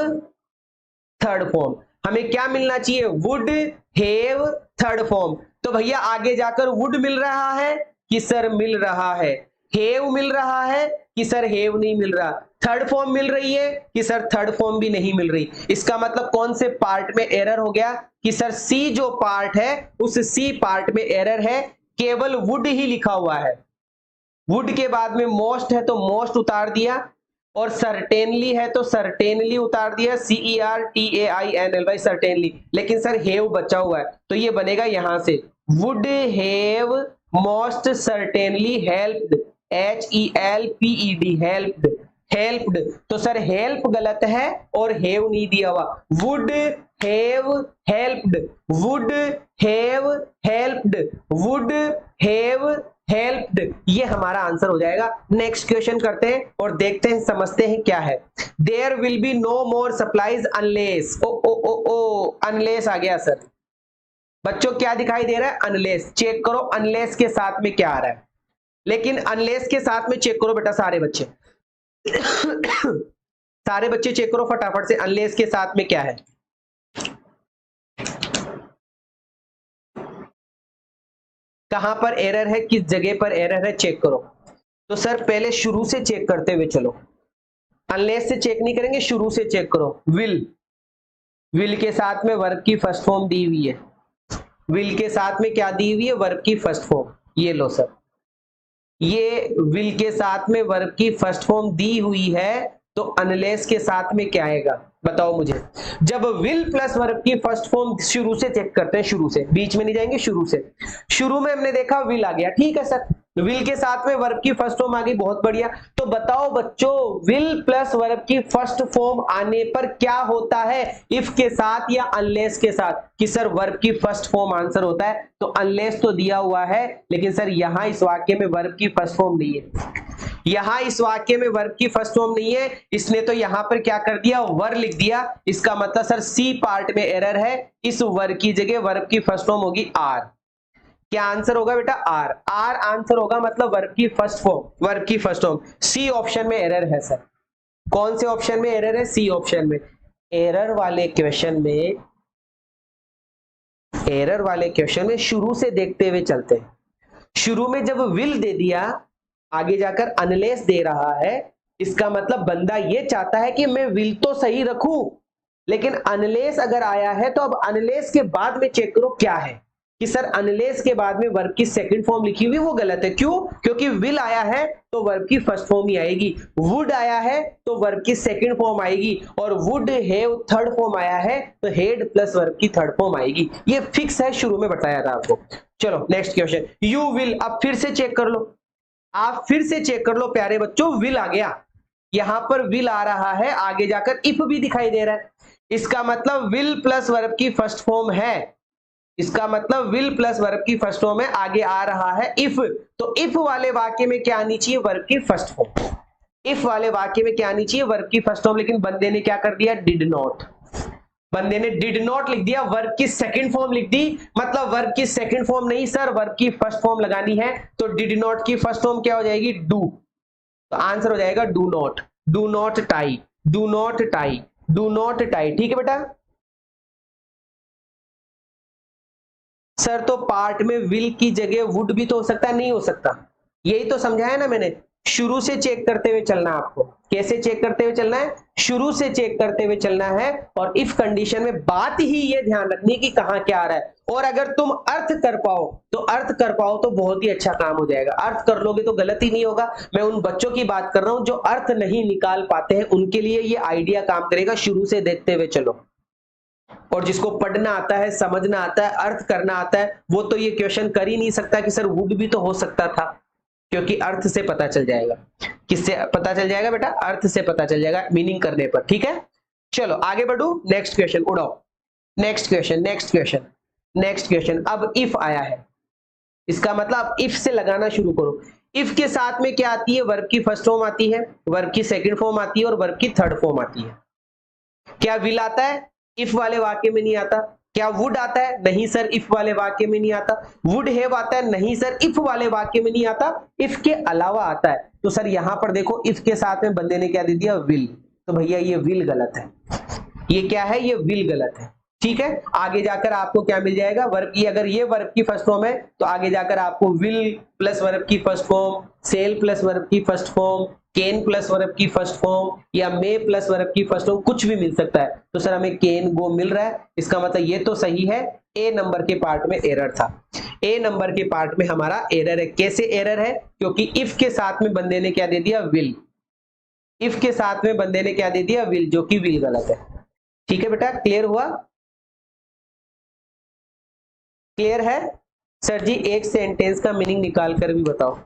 A: थर्ड फॉर्म। हमें क्या मिलना चाहिए? Would have third form. तो भैया आगे जाकर वुड मिल रहा है कि सर मिल रहा है, हैव मिल रहा है कि सर हैव नहीं मिल रहा, थर्ड फॉर्म मिल रही है कि सर थर्ड फॉर्म भी नहीं मिल रही। इसका मतलब कौन से पार्ट में एरर हो गया? कि सर सी जो पार्ट है उस सी पार्ट में एरर है, केवल वुड ही लिखा हुआ है, वुड के बाद में मोस्ट है तो मोस्ट उतार दिया और सर्टेनली है तो सर्टेनली उतार दिया, CERTAINLY सर्टेनली, लेकिन सर हैव बचा हुआ है तो ये बनेगा यहां से would have most certainly helped, HELPED helped, helped, तो सर हेल्प गलत है और हैव नहीं दिया हुआ। Would have helped, would have helped, would have helped, ये हमारा आंसर हो जाएगा। नेक्स्ट क्वेश्चन करते हैं और देखते हैं, समझते हैं क्या है। There will be no more supplies unless, ओ ओ ओ ओ अनलेस आ गया सर। बच्चों क्या दिखाई दे रहा है? अनलेस। चेक करो अनलेस के साथ में क्या आ रहा है, लेकिन अनलेस के साथ में चेक करो बेटा सारे बच्चे सारे बच्चे चेक करो फटाफट से, अनलेस के साथ में क्या है। कहां पर एरर है, किस जगह पर एरर है, चेक करो। तो सर पहले शुरू से चेक करते हुए चलो, अनलेस से चेक नहीं करेंगे, शुरू से चेक करो। विल, विल के साथ में वर्ब की फर्स्ट फॉर्म दी हुई है, विल के साथ में क्या दी हुई है? वर्ब की फर्स्ट फॉर्म। ये लो सर, ये विल के साथ में वर्ब की फर्स्ट फॉर्म दी हुई है, तो अनलेस के साथ में क्या आएगा बताओ मुझे। जब विल प्लस वर्ब की फर्स्ट फॉर्म, शुरू से चेक करते हैं, शुरू से, बीच में नहीं जाएंगे, शुरू से। शुरू में हमने देखा विल आ गया, ठीक है सर, विल के साथ में वर्ब की फर्स्ट फॉर्म आ गई, बहुत बढ़िया। तो बताओ बच्चों, विल प्लस वर्ब की फर्स्ट फॉर्म आने पर क्या होता है, इफ के साथ या अनलेस के साथ? कि सर वर्ब की फर्स्ट फॉर्म आंसर होता है, तो अनलेस तो दिया हुआ है, लेकिन सर यहां इस वाक्य में वर्ब की फर्स्ट फॉर्म नहीं है, यहां इस वाक्य में वर्ब की फर्स्ट फॉर्म नहीं है, इसने तो यहां पर क्या कर दिया? वर लिख दिया। इसका मतलब सर सी पार्ट में एरर है, इस वर्ब की जगह वर्ब की फर्स्ट फॉर्म होगी आर। क्या आंसर होगा बेटा? आर। आर आंसर होगा, मतलब वर्ब की फर्स्ट फॉर्म, वर्ब की फर्स्ट फॉर्म। सी ऑप्शन में एरर है सर। कौन से ऑप्शन में एरर है? सी ऑप्शन में। एरर वाले क्वेश्चन में, एरर वाले क्वेश्चन में शुरू से देखते हुए चलते हैं। शुरू में जब विल दे दिया, आगे जाकर अनलेस दे रहा है, इसका मतलब बंदा ये चाहता है कि मैं विल तो सही रखूं, लेकिन अनलेस अगर आया है तो अब अनलेस के बाद में चेक करो क्या है, कि सर अनलेस के बाद में वर्ब की सेकंड फॉर्म लिखी हुई वो गलत है। क्यों? क्योंकि विल आया है तो वर्ब की फर्स्ट फॉर्म ही आएगी, वुड आया है तो वर्ब की सेकंड फॉर्म आएगी, और वुड हैव थर्ड फॉर्म आया है तो हेड प्लस वर्ब की थर्ड फॉर्म आएगी। ये फिक्स है, शुरू में बताया था आपको। चलो नेक्स्ट क्वेश्चन, यू विल। अब फिर से चेक कर लो, आप फिर से चेक कर लो प्यारे बच्चों, विल आ गया, यहां पर विल आ रहा है, आगे जाकर इफ भी दिखाई दे रहा है। इसका मतलब विल प्लस वर्ब की फर्स्ट फॉर्म है, इसका मतलब विल प्लस वर्ब की फर्स्ट फॉर्म है, आगे आ रहा है इफ। तो इफ वाले वाक्य में क्या आनी चाहिए? वर्ब की फर्स्ट फॉर्म। इफ वाले वाक्य में क्या आनी चाहिए? वर्ब की फर्स्ट फॉर्म। लेकिन बंदे ने क्या कर दिया? Did not. बंदे ने डिड नॉट लिख दिया, वर्ब की सेकंड फॉर्म लिख दी। मतलब वर्ब की सेकंड फॉर्म नहीं सर, वर्ब की फर्स्ट फॉर्म लगानी है, तो डिड नॉट की फर्स्ट फॉर्म क्या हो जाएगी? डू। तो आंसर हो जाएगा do not. Do not tie, do not tie, do not tie. ठीक है बेटा। सर तो पार्ट में विल की जगह वुड भी तो हो सकता है, नहीं हो सकता? यही तो समझाया ना मैंने, शुरू से चेक करते हुए चलना आपको। कैसे चेक करते हुए चलना है? शुरू से चेक करते हुए चलना है, और इफ कंडीशन में बात ही ये ध्यान रखनी कि कहां क्या आ रहा है। और अगर तुम अर्थ कर पाओ तो, अर्थ कर पाओ तो बहुत ही अच्छा काम हो जाएगा। अर्थ कर लोगे तो गलत ही नहीं होगा। मैं उन बच्चों की बात कर रहा हूं जो अर्थ नहीं निकाल पाते हैं, उनके लिए ये आइडिया काम करेगा। शुरू से देखते हुए चलो, और जिसको पढ़ना आता है, समझना आता है, अर्थ करना आता है, वो तो ये क्वेश्चन कर ही नहीं सकता कि सर वुड भी तो हो सकता था, क्योंकि अर्थ से पता चल जाएगा। किससे पता चल जाएगा बेटा? अर्थ से पता चल जाएगा, मीनिंग करने पर। ठीक है, चलो आगे बढ़ू। नेक्स्ट क्वेश्चन उड़ाओ, next question, next question, next question. अब इफ आया है, इसका मतलब इफ से लगाना शुरू करो। इफ के साथ में क्या आती है? वर्ब की फर्स्ट फॉर्म आती है, वर्ब की सेकंड फॉर्म आती है, और वर्ब की थर्ड फॉर्म आती है। क्या विल आता है? इफ वाले वाक्य में नहीं आता। क्या वुड आता है? नहीं सर, इफ वाले वाक्य में नहीं आता। वुड हैव आता है? नहीं सर, इफ वाले वाक्य में नहीं आता, इफ के अलावा आता है। तो सर यहां पर देखो, इफ के साथ में बंदे ने क्या दे दिया? विल। तो भैया ये विल गलत है, ये क्या है? ये विल गलत है। ठीक है, आगे जाकर आपको क्या मिल जाएगा? वर्ब की, अगर ये वर्ब की फर्स्ट फॉर्म है तो आगे जाकर आपको विल प्लस वर्ब की first form, shall plus verb की first form, can plus verb की फर्स्ट फॉर्म, या मे प्लस वर्ब की फर्स्ट फॉर्म, कुछ भी मिल सकता है। तो सर हमें कैन गो मिल रहा है, इसका मतलब ये तो सही है। ए नंबर के पार्ट में एरर था, ए नंबर के पार्ट में हमारा एरर है। कैसे एरर है? क्योंकि इफ के साथ में बंदे ने क्या दे दिया? विल। इफ के साथ में बंदे ने क्या दे दिया? विल, जो कि विल गलत है। ठीक है बेटा, क्लियर हुआ? क्लियर है? सर जी एक सेंटेंस का मीनिंग निकाल कर भी बताओ।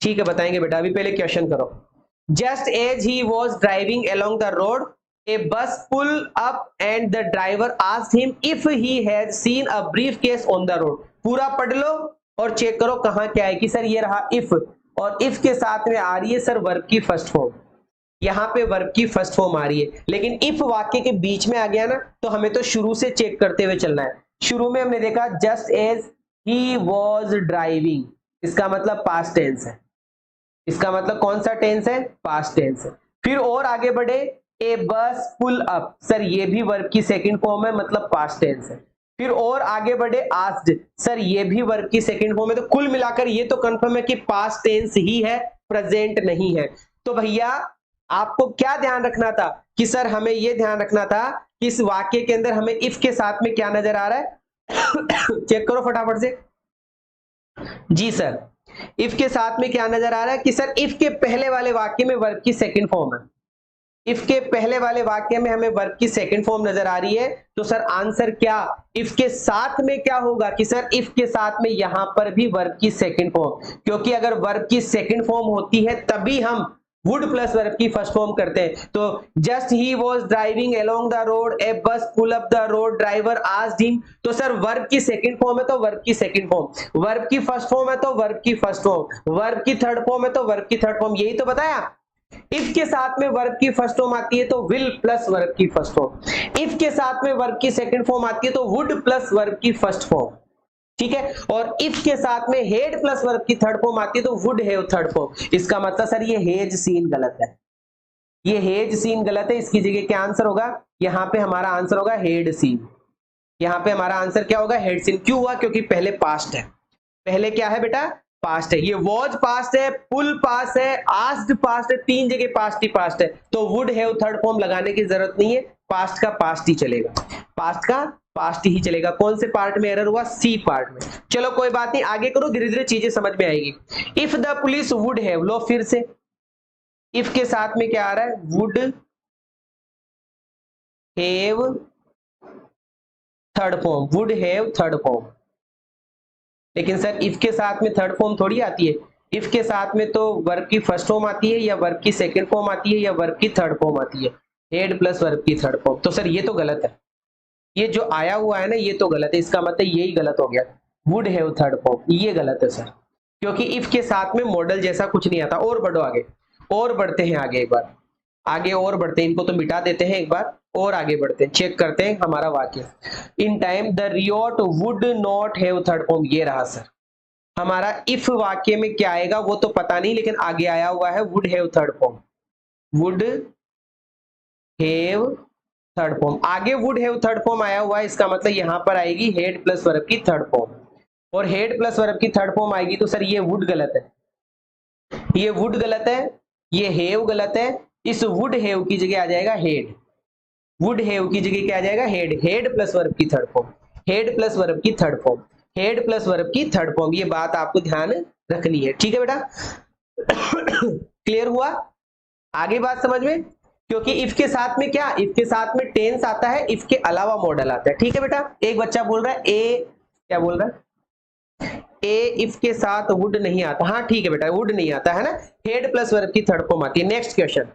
A: ठीक है बताएंगे बेटा, अभी पहले क्वेश्चन करो। Just as he was driving along the road a bus pull up and the driver asked him if he had seen a briefcase on the road. पूरा पढ़ लो और चेक करो कहां क्या है कि सर ये रहा इफ, और इफ के साथ में आ रही है सर वर्ब की फर्स्ट फॉर्म। यहां पे वर्ब की फर्स्ट फॉर्म आ रही है, लेकिन इफ वाक्य के बीच में आ गया ना तो हमें तो शुरू से चेक करते हुए चलना है। शुरू में हमने देखा just as he was driving, इसका मतलब पास्ट टेंस है। इसका मतलब कौन सा टेंस है? पास्ट टेंस है। फिर और आगे बढ़े, ए बस पुल अप, सर ये भी वर्ब की सेकंड फॉर्म है, मतलब पास्ट टेंस है। फिर और आगे बढ़े, आस्क्ड, सर ये भी वर्ब की सेकंड फॉर्म है। तो कुल मिलाकर ये तो कंफर्म है कि पास्ट टेंस ही है, प्रेजेंट नहीं है। तो भैया आपको क्या ध्यान रखना था कि सर हमें यह ध्यान रखना था कि इस वाक्य के अंदर हमें इफ के साथ में क्या नजर आ रहा है चेक करो फटाफट से। जी सर, इफ के साथ में क्या नजर आ रहा है कि सर इफ के पहले वाले वाक्य में वर्ब की सेकंड फॉर्म है। इफ के पहले वाले वाक्य में हमें वर्ब की सेकंड फॉर्म नजर आ रही है। तो सर आंसर क्या इफ के साथ में क्या होगा कि सर इफ के साथ में यहां पर भी वर्ब की सेकंड फॉर्म, क्योंकि अगर वर्ब की सेकंड फॉर्म होती है तभी हम वुड प्लस वर्ब की फर्स्ट फॉर्म करते हैं। तो just he was driving along the road a bus pull up the road driver asked him, तो सर वर्ब की सेकंड फॉर्म है तो वर्ब की सेकंड फॉर्म, वर्ब की फर्स्ट फॉर्म है तो वर्ब की फर्स्ट फॉर्म, वर्ब की थर्ड फॉर्म है तो वर्ब की थर्ड फॉर्म। यही तो बताया। इफ के साथ में वर्ब की फर्स्ट फॉर्म आती है तो विल प्लस वर्ब की फर्स्ट फॉर्म, इफ के साथ में वर्ब की सेकंड फॉर्म आती है तो वुड प्लस वर्ब की फर्स्ट फॉर्म, ठीक है। और इफ के साथ में हेड प्लस वर्ब की थर्ड फॉर्म आती है तो वुड हैव थर्ड फॉर्म। इसका मतलब सर ये हेज सीन गलत है, ये हेज सीन गलत है। इसकी जगह क्या आंसर होगा? यहां पे हमारा आंसर होगा हेड सीन। यहां पे हमारा आंसर क्या होगा? Had seen. क्यों हुआ? क्योंकि पहले पास्ट है। पहले क्या है बेटा? पास्ट है। ये वॉज पास्ट है, पुल पास्ट है, आस्क्ड पास्ट है, तीन जगह पास्ट ही पास्ट है। तो वुड हैव थर्ड फॉर्म लगाने की जरूरत नहीं है, पास्ट का पास्ट ही चलेगा, पास्ट का पास्ट ही चलेगा। कौन से पार्ट में एरर हुआ? सी पार्ट में। चलो कोई बात नहीं, आगे करो, धीरे धीरे चीजें समझ में आएगी। If the police would have, लो फिर से इफ के साथ में क्या आ रहा है? Would have third form, would have third form. लेकिन सर इफ के साथ में थर्ड फॉर्म थोड़ी आती है। इफ के साथ में तो वर्ब की फर्स्ट फॉर्म आती है, या वर्ब की सेकंड फॉर्म आती है, या वर्ब की थर्ड फॉर्म आती है। हेड प्लस वर्ब की थर्ड फॉर्म। तो सर ये तो गलत है, ये जो आया हुआ है ना ये तो गलत है। इसका मतलब यही गलत हो गया, वुड हैव थर्ड फॉर्म, ये गलत है सर, क्योंकि इफ के साथ में मॉडल जैसा कुछ नहीं आता। और बढ़ो आगे, और बढ़ते हैं आगे, एक बार आगे और बढ़ते हैं। इनको तो मिटा देते हैं एक बार, और आगे बढ़ते हैं, चेक करते हैं हमारा वाक्य। In time the Riot would not have third form, ये रहा सर हमारा इफ वाक्य में क्या आएगा वो तो पता नहीं, लेकिन आगे आया हुआ है would have third form, would have third form. आगे वुड हैव थर्ड फॉर्म आया हुआ है, इसका मतलब यहां पर आएगी हेड प्लस वर्ब की थर्ड फॉर्म, और हेड प्लस वर्ब की थर्ड फॉर्म आएगी तो सर ये वुड गलत है, ये वुड गलत है, ये हैव गलत है। इस वुड हैव की जगह आ जाएगा हेड, वुड हैव की जगह क्या आ जाएगा? हेड, हेड प्लस वर्ब की third form, had plus verb की third form, had plus verb की थर्ड फॉर्म। ये बात आपको ध्यान रखनी है, ठीक है बेटा? क्लियर हुआ? आगे बात समझ में? क्योंकि इफ के साथ में क्या? इफ के साथ में टेंस आता है, इफ के अलावा मॉडल आता है, ठीक है बेटा? एक बच्चा बोल रहा है ए, क्या बोल रहा है? ए इफ के साथ वुड नहीं आता। हाँ ठीक है बेटा, वुड नहीं आता है ना, हेड प्लस वर्ब की थर्ड फॉर्म आती है। Next question,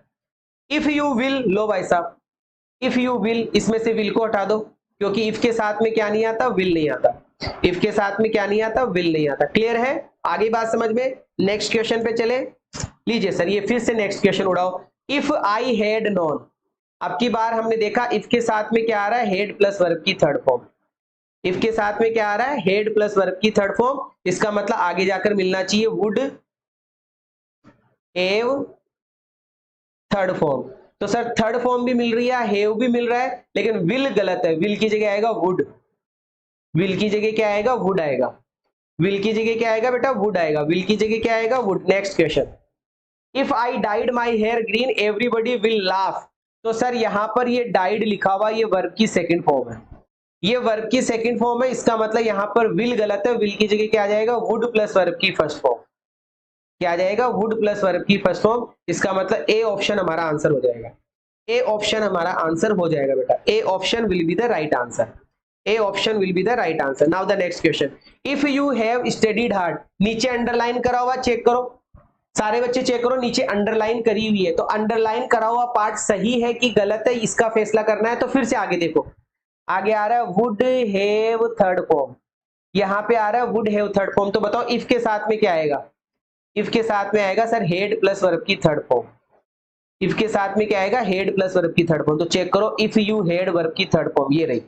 A: if you will, लो भाई साहब, इफ यू विल, इसमें से विल को हटा दो, क्योंकि इफ के साथ में क्या नहीं आता? विल नहीं आता। इफ के साथ में क्या नहीं आता? विल नहीं आता। क्लियर है? आगे बात समझ में? नेक्स्ट क्वेश्चन पे चले। लीजिए सर, ये फिर से नेक्स्ट क्वेश्चन उड़ाओ। इफ आई हैड नोन, अब की बार हमने देखा इफ के साथ में क्या आ रहा है? हेड प्लस वर्ब की थर्ड फॉर्म। इफ के साथ में क्या आ रहा है? हेड प्लस वर्ब की थर्ड फॉर्म। इसका मतलब आगे जाकर मिलना चाहिए वुड हैव थर्ड फॉर्म। तो सर थर्ड फॉर्म भी मिल रही है, हैव भी मिल रहा है, लेकिन विल गलत है। विल की जगह आएगा वुड, विल की जगह क्या आएगा? वुड आएगा। विल की जगह क्या आएगा बेटा? वुड आएगा। विल की जगह क्या आएगा? Would. Next question, if I dyed my hair green everybody will laugh, तो सर यहां पर ये डाइड लिखा हुआ, ये वर्ब की सेकंड फॉर्म है, ये वर्ब की सेकंड फॉर्म है। इसका मतलब यहां पर विल गलत है। विल की जगह क्या आ जाएगा? वुड प्लस वर्ब की फर्स्ट फॉर्म। क्या आ जाएगा? वुड प्लस वर्ब की फर्स्ट फॉर्म। इसका मतलब ए ऑप्शन हमारा आंसर हो जाएगा, ए ऑप्शन हमारा आंसर हो जाएगा बेटा। ए option will be the right answer, A option will be the right answer. Now the next question, if you have studied hard, नीचे अंडरलाइन करा हुआ, चेक करो। सारे बच्चे चेक करो, नीचे अंडरलाइन करी हुई है, तो अंडरलाइन करा हुआ पार्ट सही है कि गलत है, इसका फैसला करना है। तो फिर से आगे देखो, आगे आ रहा है वुड हैव थर्ड फॉर्म, यहां पे आ रहा है वुड हैव थर्ड फॉर्म। तो बताओ इफ के साथ में क्या आएगा? इफ के साथ में आएगा सर हेड प्लस वर्ब की थर्ड फॉर्म। इफ के साथ में क्या आएगा? हेड प्लस वर्ब की थर्ड फॉर्म। तो चेक करो, इफ यू हेड वर्ब की थर्ड फॉर्म, ये रही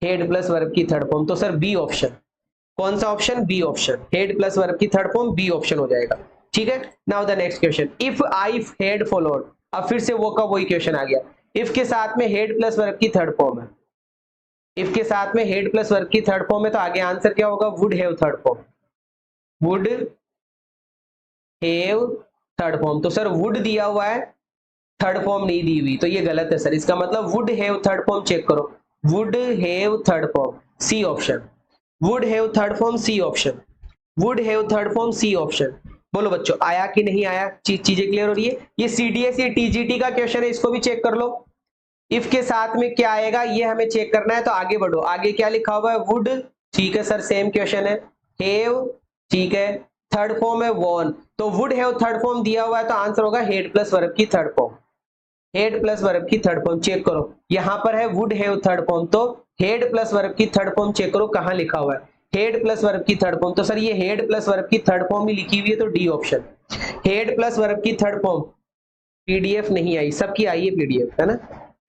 A: हेड प्लस वर्ब की थर्ड फॉर्म। तो सर बी ऑप्शन, कौन सा option? B option, had plus verb की थर्ड फॉर्म, बी ऑप्शन हो जाएगा। ठीक है, now the next question, if I had followed. अब फिर से वो का वही क्वेश्चन आ गया, इफ के साथ में हेड प्लस वर्ब की थर्ड फॉर्म है, इफ के साथ में हेड प्लस वर्ब की थर्ड फॉर्म है, तो आगे आंसर क्या होगा? Would have third form, would have third form. तो सर वुड दिया हुआ है, थर्ड फॉर्म नहीं दी हुई, तो ये गलत है सर। इसका मतलब would have third form, check करो, would have third form, C option, would have third form, C option, would have third form, C option. बोलो बच्चों, आया कि नहीं आया? चीजें क्लियर हो रही है? ये सीडीएस या टीजीटी का क्वेश्चन है, इसको भी चेक कर लो। इफ के साथ में क्या आएगा ये हमें चेक करना है। तो आगे बढ़ो, आगे क्या लिखा हुआ है? वुड, ठीक है सर, सेम क्वेश्चन है। हैव, ठीक है, थर्ड फॉर्म है वॉन, तो वुड हैव थर्ड फॉर्म दिया हुआ है, तो आंसर होगा हेड प्लस वर्ब की third form, had plus verb की थर्ड फॉर्म। चेक करो, यहां पर है वुड हैव थर्ड फॉर्म, तो हेड प्लस वर्ब की थर्ड फॉर्म चेक करो कहां लिखा हुआ है? हेड प्लस वर्ब की थर्ड फॉर्म। तो सर ये हेड प्लस वर्ब की थर्ड फॉर्म भी लिखी हुई है, तो D option, had plus verb की थर्ड फॉर्म। पीडीएफ नहीं आई, सबकी आई है पीडीएफ, है ना?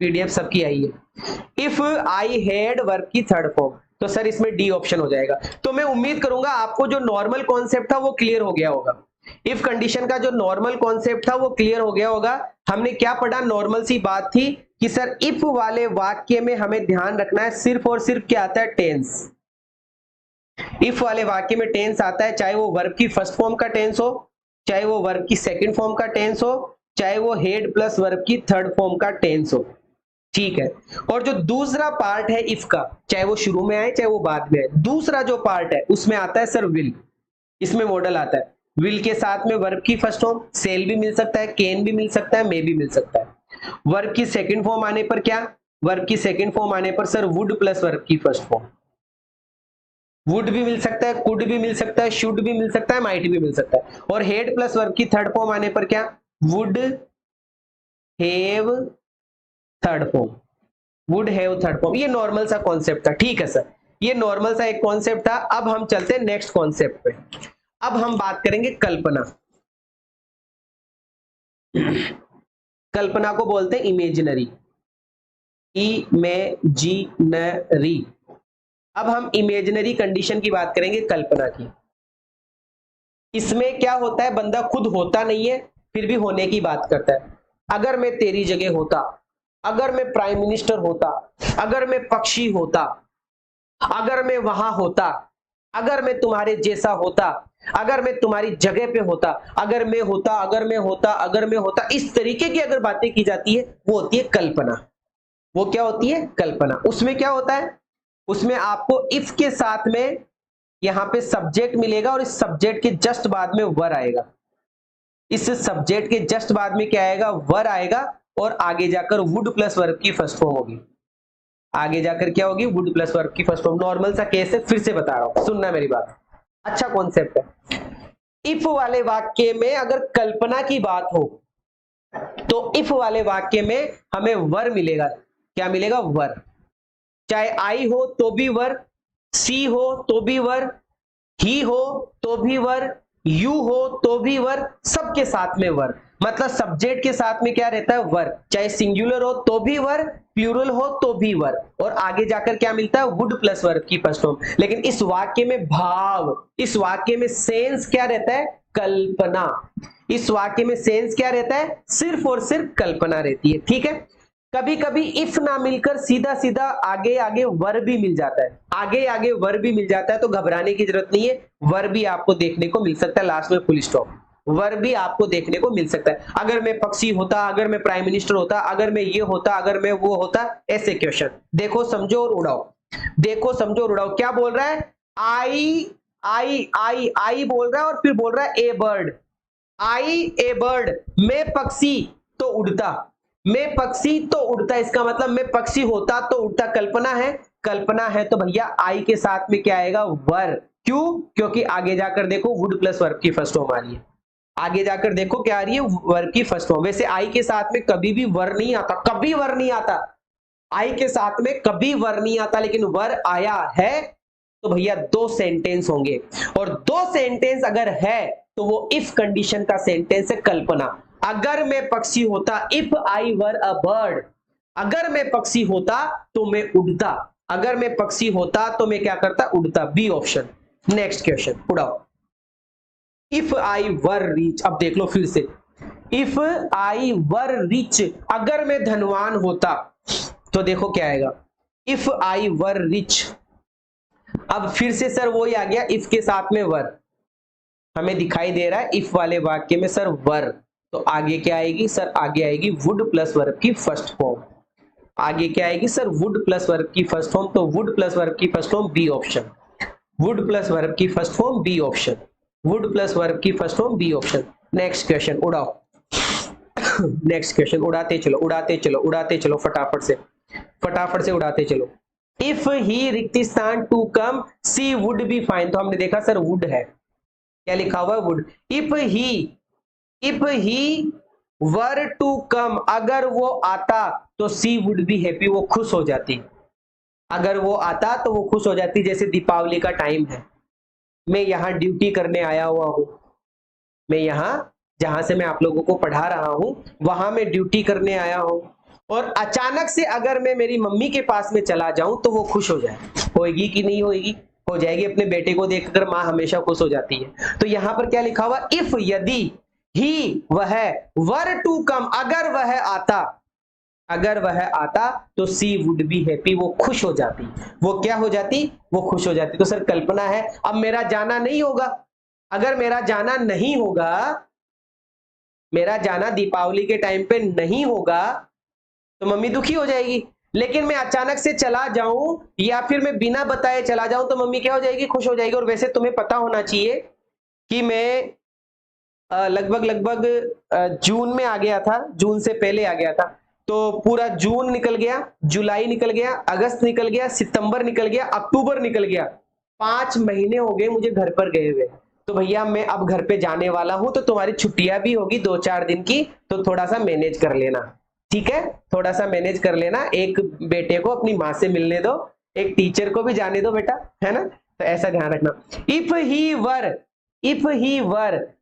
A: पीडीएफ सबकी आई है। इफ आई हेड वर्ब की थर्ड फॉर्म, तो सर इसमें डी ऑप्शन हो जाएगा। तो मैं उम्मीद करूंगा आपको जो नॉर्मल कॉन्सेप्ट था वो क्लियर हो गया होगा। इफ कंडीशन का जो नॉर्मल कॉन्सेप्ट था वो क्लियर हो गया होगा। हमने क्या पढ़ा? नॉर्मल सी बात थी कि सर इफ वाले वाक्य में हमें ध्यान रखना है सिर्फ और सिर्फ क्या आता है? टेंस। इफ वाले वाक्य में टेंस आता है, चाहे वो वर्ब की फर्स्ट फॉर्म का टेंस हो, चाहे वो वर्ब की सेकंड फॉर्म का टेंस हो, चाहे वो हेड प्लस वर्ब की थर्ड फॉर्म का टेंस हो, ठीक है। और जो दूसरा पार्ट है इफ का, चाहे वो शुरू में आए चाहे वो बाद में आए, दूसरा जो पार्ट है उसमें आता है सर विल। इसमें मॉडल आता है विल के साथ में वर्ब की फर्स्ट फॉर्म, सेल भी मिल सकता है, कैन भी मिल सकता है, मे भी मिल सकता है। वर्ब की सेकंड फॉर्म आने पर क्या? वर्ब की सेकंड फॉर्म आने पर सर वुड प्लस वर्ब की फर्स्ट फॉर्म, वुड भी मिल सकता है, कुड भी मिल सकता है, शुड भी मिल सकता है, माइट भी मिल सकता है। और हेड प्लस वर्ब की थर्ड फॉर्म आने पर क्या? Would have third form, would have third form. ये नॉर्मल सा कॉन्सेप्ट था, ठीक है सर, ये नॉर्मल सा एक कॉन्सेप्ट था। अब हम चलते हैं नेक्स्ट कॉन्सेप्ट पे। अब हम बात करेंगे कल्पना। कल्पना को बोलते हैं इमेजिनरी, इमेजिनरी। अब हम इमेजिनरी कंडीशन की बात करेंगे कल्पना की। इसमें क्या होता है? बंदा खुद होता नहीं है फिर भी होने की बात करता है। अगर मैं तेरी जगह होता, अगर मैं प्राइम मिनिस्टर होता, अगर मैं पक्षी होता, अगर मैं वहां होता, अगर मैं तुम्हारे जैसा होता, अगर मैं तुम्हारी जगह पे होता, अगर मैं होता, अगर मैं होता, अगर मैं होता, इस तरीके की अगर बातें की जाती है वो होती है कल्पना। वो क्या होती है? कल्पना। उसमें क्या होता है? उसमें आपको इफ के साथ में यहां पे सब्जेक्ट मिलेगा और इस सब्जेक्ट के जस्ट बाद में वर आएगा। इस सब्जेक्ट के जस्ट बाद में क्या आएगा? वर आएगा। और आगे जाकर वुड प्लस वर्ब की फर्स्ट फॉर्म होगी। आगे जाकर क्या होगी? वुड प्लस वर्ब की फर्स्ट फॉर्म। नॉर्मल सा केस है, फिर से बता रहा हूं, सुनना मेरी बात, अच्छा कॉन्सेप्ट है। इफ वाले वाक्य में अगर कल्पना की बात हो तो इफ वाले वाक्य में हमें वर मिलेगा। क्या मिलेगा? वर। चाहे आई हो तो भी वर, सी हो तो भी वर, ही हो तो भी वर, यू हो तो भी वर, सबके साथ में वर। मतलब सब्जेक्ट के साथ में क्या रहता है? वर। चाहे सिंगुलर हो तो भी वर, प्लूरल हो तो भी वर। और आगे जाकर क्या मिलता है? वुड प्लस वर्ब की फर्स्ट फॉर्म। लेकिन इस वाक्य में भाव, इस वाक्य में सेंस क्या रहता है? कल्पना। इस वाक्य में सेंस क्या रहता है? सिर्फ और सिर्फ कल्पना रहती है, ठीक है। कभी कभी इफ ना मिलकर सीधा सीधा आगे आगे वर भी मिल जाता है, आगे आगे वर भी मिल जाता है, तो घबराने की जरूरत नहीं है। वर भी आपको देखने को मिल सकता है, लास्ट में फुल स्टॉप, वर भी आपको देखने को मिल सकता है। अगर मैं पक्षी होता, अगर मैं प्राइम मिनिस्टर होता, अगर मैं ये होता, अगर मैं वो होता, ऐसे क्वेश्चन। देखो समझो और उड़ाओ, देखो समझो और उड़ाओ। क्या बोल रहा है? आई आई आई आई बोल रहा है और फिर बोल रहा है ए बर्ड। आई ए बर्ड, मैं पक्षी तो उड़ता, मैं पक्षी तो उड़ता, इसका मतलब मैं पक्षी होता तो उड़ता। कल्पना है, कल्पना है, तो भैया आई के साथ में क्या आएगा? वर। क्यों? क्योंकि आगे जाकर देखो वुड प्लस वर्ब की फर्स्ट फॉर्म आ रही है। आगे जाकर देखो क्या आ रही है, वर्ब की फर्स्ट फॉर्म। वैसे आई के साथ में कभी भी वर नहीं आता, कभी वर नहीं आता, आई के साथ में कभी वर नहीं आता, लेकिन वर आया है तो भैया दो सेंटेंस होंगे, और दो सेंटेंस अगर है तो वो इफ कंडीशन का सेंटेंस है। कल्पना, अगर मैं पक्षी होता, if I were a bird, अगर मैं पक्षी होता तो मैं उड़ता, अगर मैं पक्षी होता तो मैं क्या करता, उड़ता। B option. नेक्स्ट क्वेश्चन उड़ाओ। इफ आई वर रिच, अब देख लो फिर से, इफ आई वर रिच, अगर मैं धनवान होता तो देखो क्या आएगा, इफ आई वर रिच। अब फिर से सर वो ही आ गया, इफ के साथ में वर हमें दिखाई दे रहा है, इफ वाले वाक्य में सर वर, तो आगे क्या आएगी सर, आगे आएगी वुड प्लस वर्ब की फर्स्ट फॉर्म। आगे क्या आएगी सर, वुड प्लस वर्ब की फर्स्ट फॉर्म, तो वुड प्लस वर्ब की first form B option. Would plus verb की first form B option, would plus verb की first form B option. Next question उड़ाओ। Next question उड़ाते चलो, उड़ाते चलो, उड़ाते चलो, फटाफट से उड़ाते चलो। इफ ही रिक्तिस्थान to come she would be fine, तो हमने देखा सर वुड है, क्या लिखा हुआ है, would. If he were to come, अगर वो आता तो सी वुड बी हैप्पी, वो खुश हो जाती, अगर वो आता तो वो खुश हो जाती। जैसे दीपावली का टाइम है, मैं यहाँ ड्यूटी करने आया हुआ हूं, मैं यहाँ जहां से मैं आप लोगों को पढ़ा रहा हूं वहां मैं ड्यूटी करने आया हूं, और अचानक से अगर मैं मेरी मम्मी के पास में चला जाऊं तो वो खुश हो जाए, होगी कि नहीं होगी, हो जाएगी। अपने बेटे को देखकर माँ हमेशा खुश हो जाती है। तो यहां पर क्या लिखा हुआ, इफ, यदि, ही वह, वर टू कम, अगर वह आता, अगर वह आता तो सी वुड बी हैप्पी, वो खुश हो जाती, वो क्या हो जाती, वो खुश हो जाती। तो सर कल्पना है, अब मेरा जाना नहीं होगा, अगर मेरा जाना नहीं होगा, मेरा जाना दीपावली के टाइम पे नहीं होगा तो मम्मी दुखी हो जाएगी, लेकिन मैं अचानक से चला जाऊं या फिर मैं बिना बताए चला जाऊं तो मम्मी क्या हो जाएगी, खुश हो जाएगी। और वैसे तुम्हें पता होना चाहिए कि मैं लगभग जून में आ गया था, जून से पहले आ गया था, तो पूरा जून निकल गया, जुलाई निकल गया, अगस्त निकल गया, सितंबर निकल गया, अक्टूबर निकल गया, 5 महीने हो गए मुझे घर पर गए हुए। तो भैया मैं अब घर पे जाने वाला हूं, तो तुम्हारी छुट्टियां भी होगी 2-4 दिन की, तो थोड़ा सा मैनेज कर लेना, ठीक है, थोड़ा सा मैनेज कर लेना। एक बेटे को अपनी माँ से मिलने दो, एक टीचर को भी जाने दो बेटा, है ना, तो ऐसा ध्यान रखना। इफ ही वर,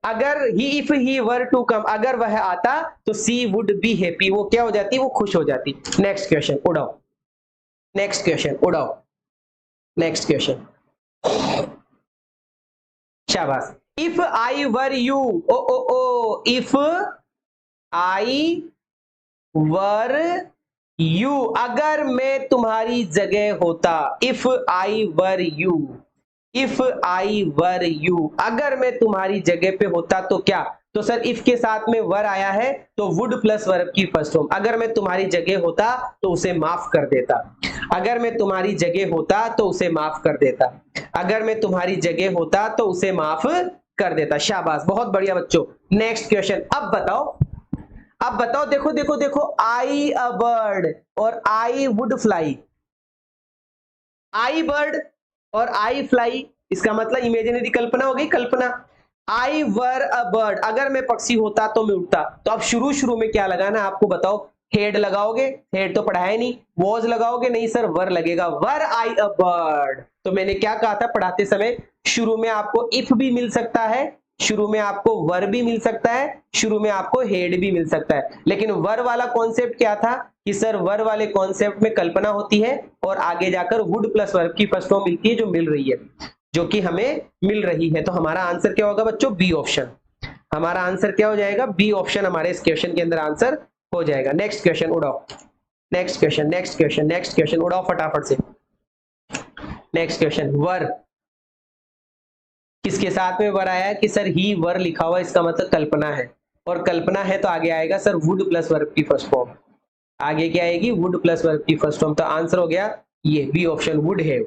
A: अगर if he were to come, अगर वह आता तो सी वुड बी हैप्पी, वो क्या हो जाती, वो खुश हो जाती। नेक्स्ट क्वेश्चन उड़ाओ, नेक्स्ट क्वेश्चन उड़ाओ, नेक्स्ट क्वेश्चन, शाबाश। If I were you, oh O oh, if I were you, अगर मैं तुम्हारी जगह होता, if I were you, if I were you, अगर मैं तुम्हारी जगह पे होता तो क्या, तो सर इफ के साथ में वर आया है तो वुड प्लस वर्ब की फर्स्ट फॉर्म, अगर मैं तुम्हारी जगह होता तो उसे माफ कर देता, अगर मैं तुम्हारी जगह होता तो उसे माफ कर देता, अगर मैं तुम्हारी जगह होता तो उसे माफ कर देता। शाबाश, बहुत बढ़िया बच्चों। नेक्स्ट क्वेश्चन, अब बताओ, देखो देखो देखो, आई अ बर्ड और I would fly, I bird और आई फ्लाई, इसका मतलब इमेजिनरी कल्पना हो गई, कल्पना। आई वर अ बर्ड, अगर मैं पक्षी होता तो मैं उड़ता, तो अब शुरू में क्या लगाना आपको बताओ, हेड लगाओगे, हेड तो पढ़ाया नहीं, वॉज लगाओगे, नहीं सर वर लगेगा, वर आई अ बर्ड। तो मैंने क्या कहा था पढ़ाते समय, शुरू में आपको इफ भी मिल सकता है, शुरू में आपको वर भी मिल सकता है, शुरू में आपको हेड भी मिल सकता है, लेकिन वर वाला कॉन्सेप्ट क्या था कि सर वर वाले कॉन्सेप्ट में कल्पना होती है और आगे जाकर वुड प्लस वर्ब की फर्स्ट फॉर्म मिलती है, जो मिल रही है, जो कि हमें मिल रही है। तो हमारा आंसर क्या होगा बच्चों, बी ऑप्शन। हमारा आंसर क्या हो जाएगा, बी ऑप्शन हमारे इस क्वेश्चन के अंदर आंसर हो जाएगा। नेक्स्ट क्वेश्चन उड़ाओ, next question, next question, next question उड़ाओ फटाफट से। नेक्स्ट क्वेश्चन, वर किसके साथ में वर आया है कि सर ही वर लिखा हुआ, इसका मतलब कल्पना है, और कल्पना है तो आगे आएगा सर वुड प्लस वर्ब की फर्स्ट फॉर्म, आगे क्या आएगी, वुड प्लस वर्ब की फर्स्ट फॉर्म। तो आंसर हो गया ये B option, would have.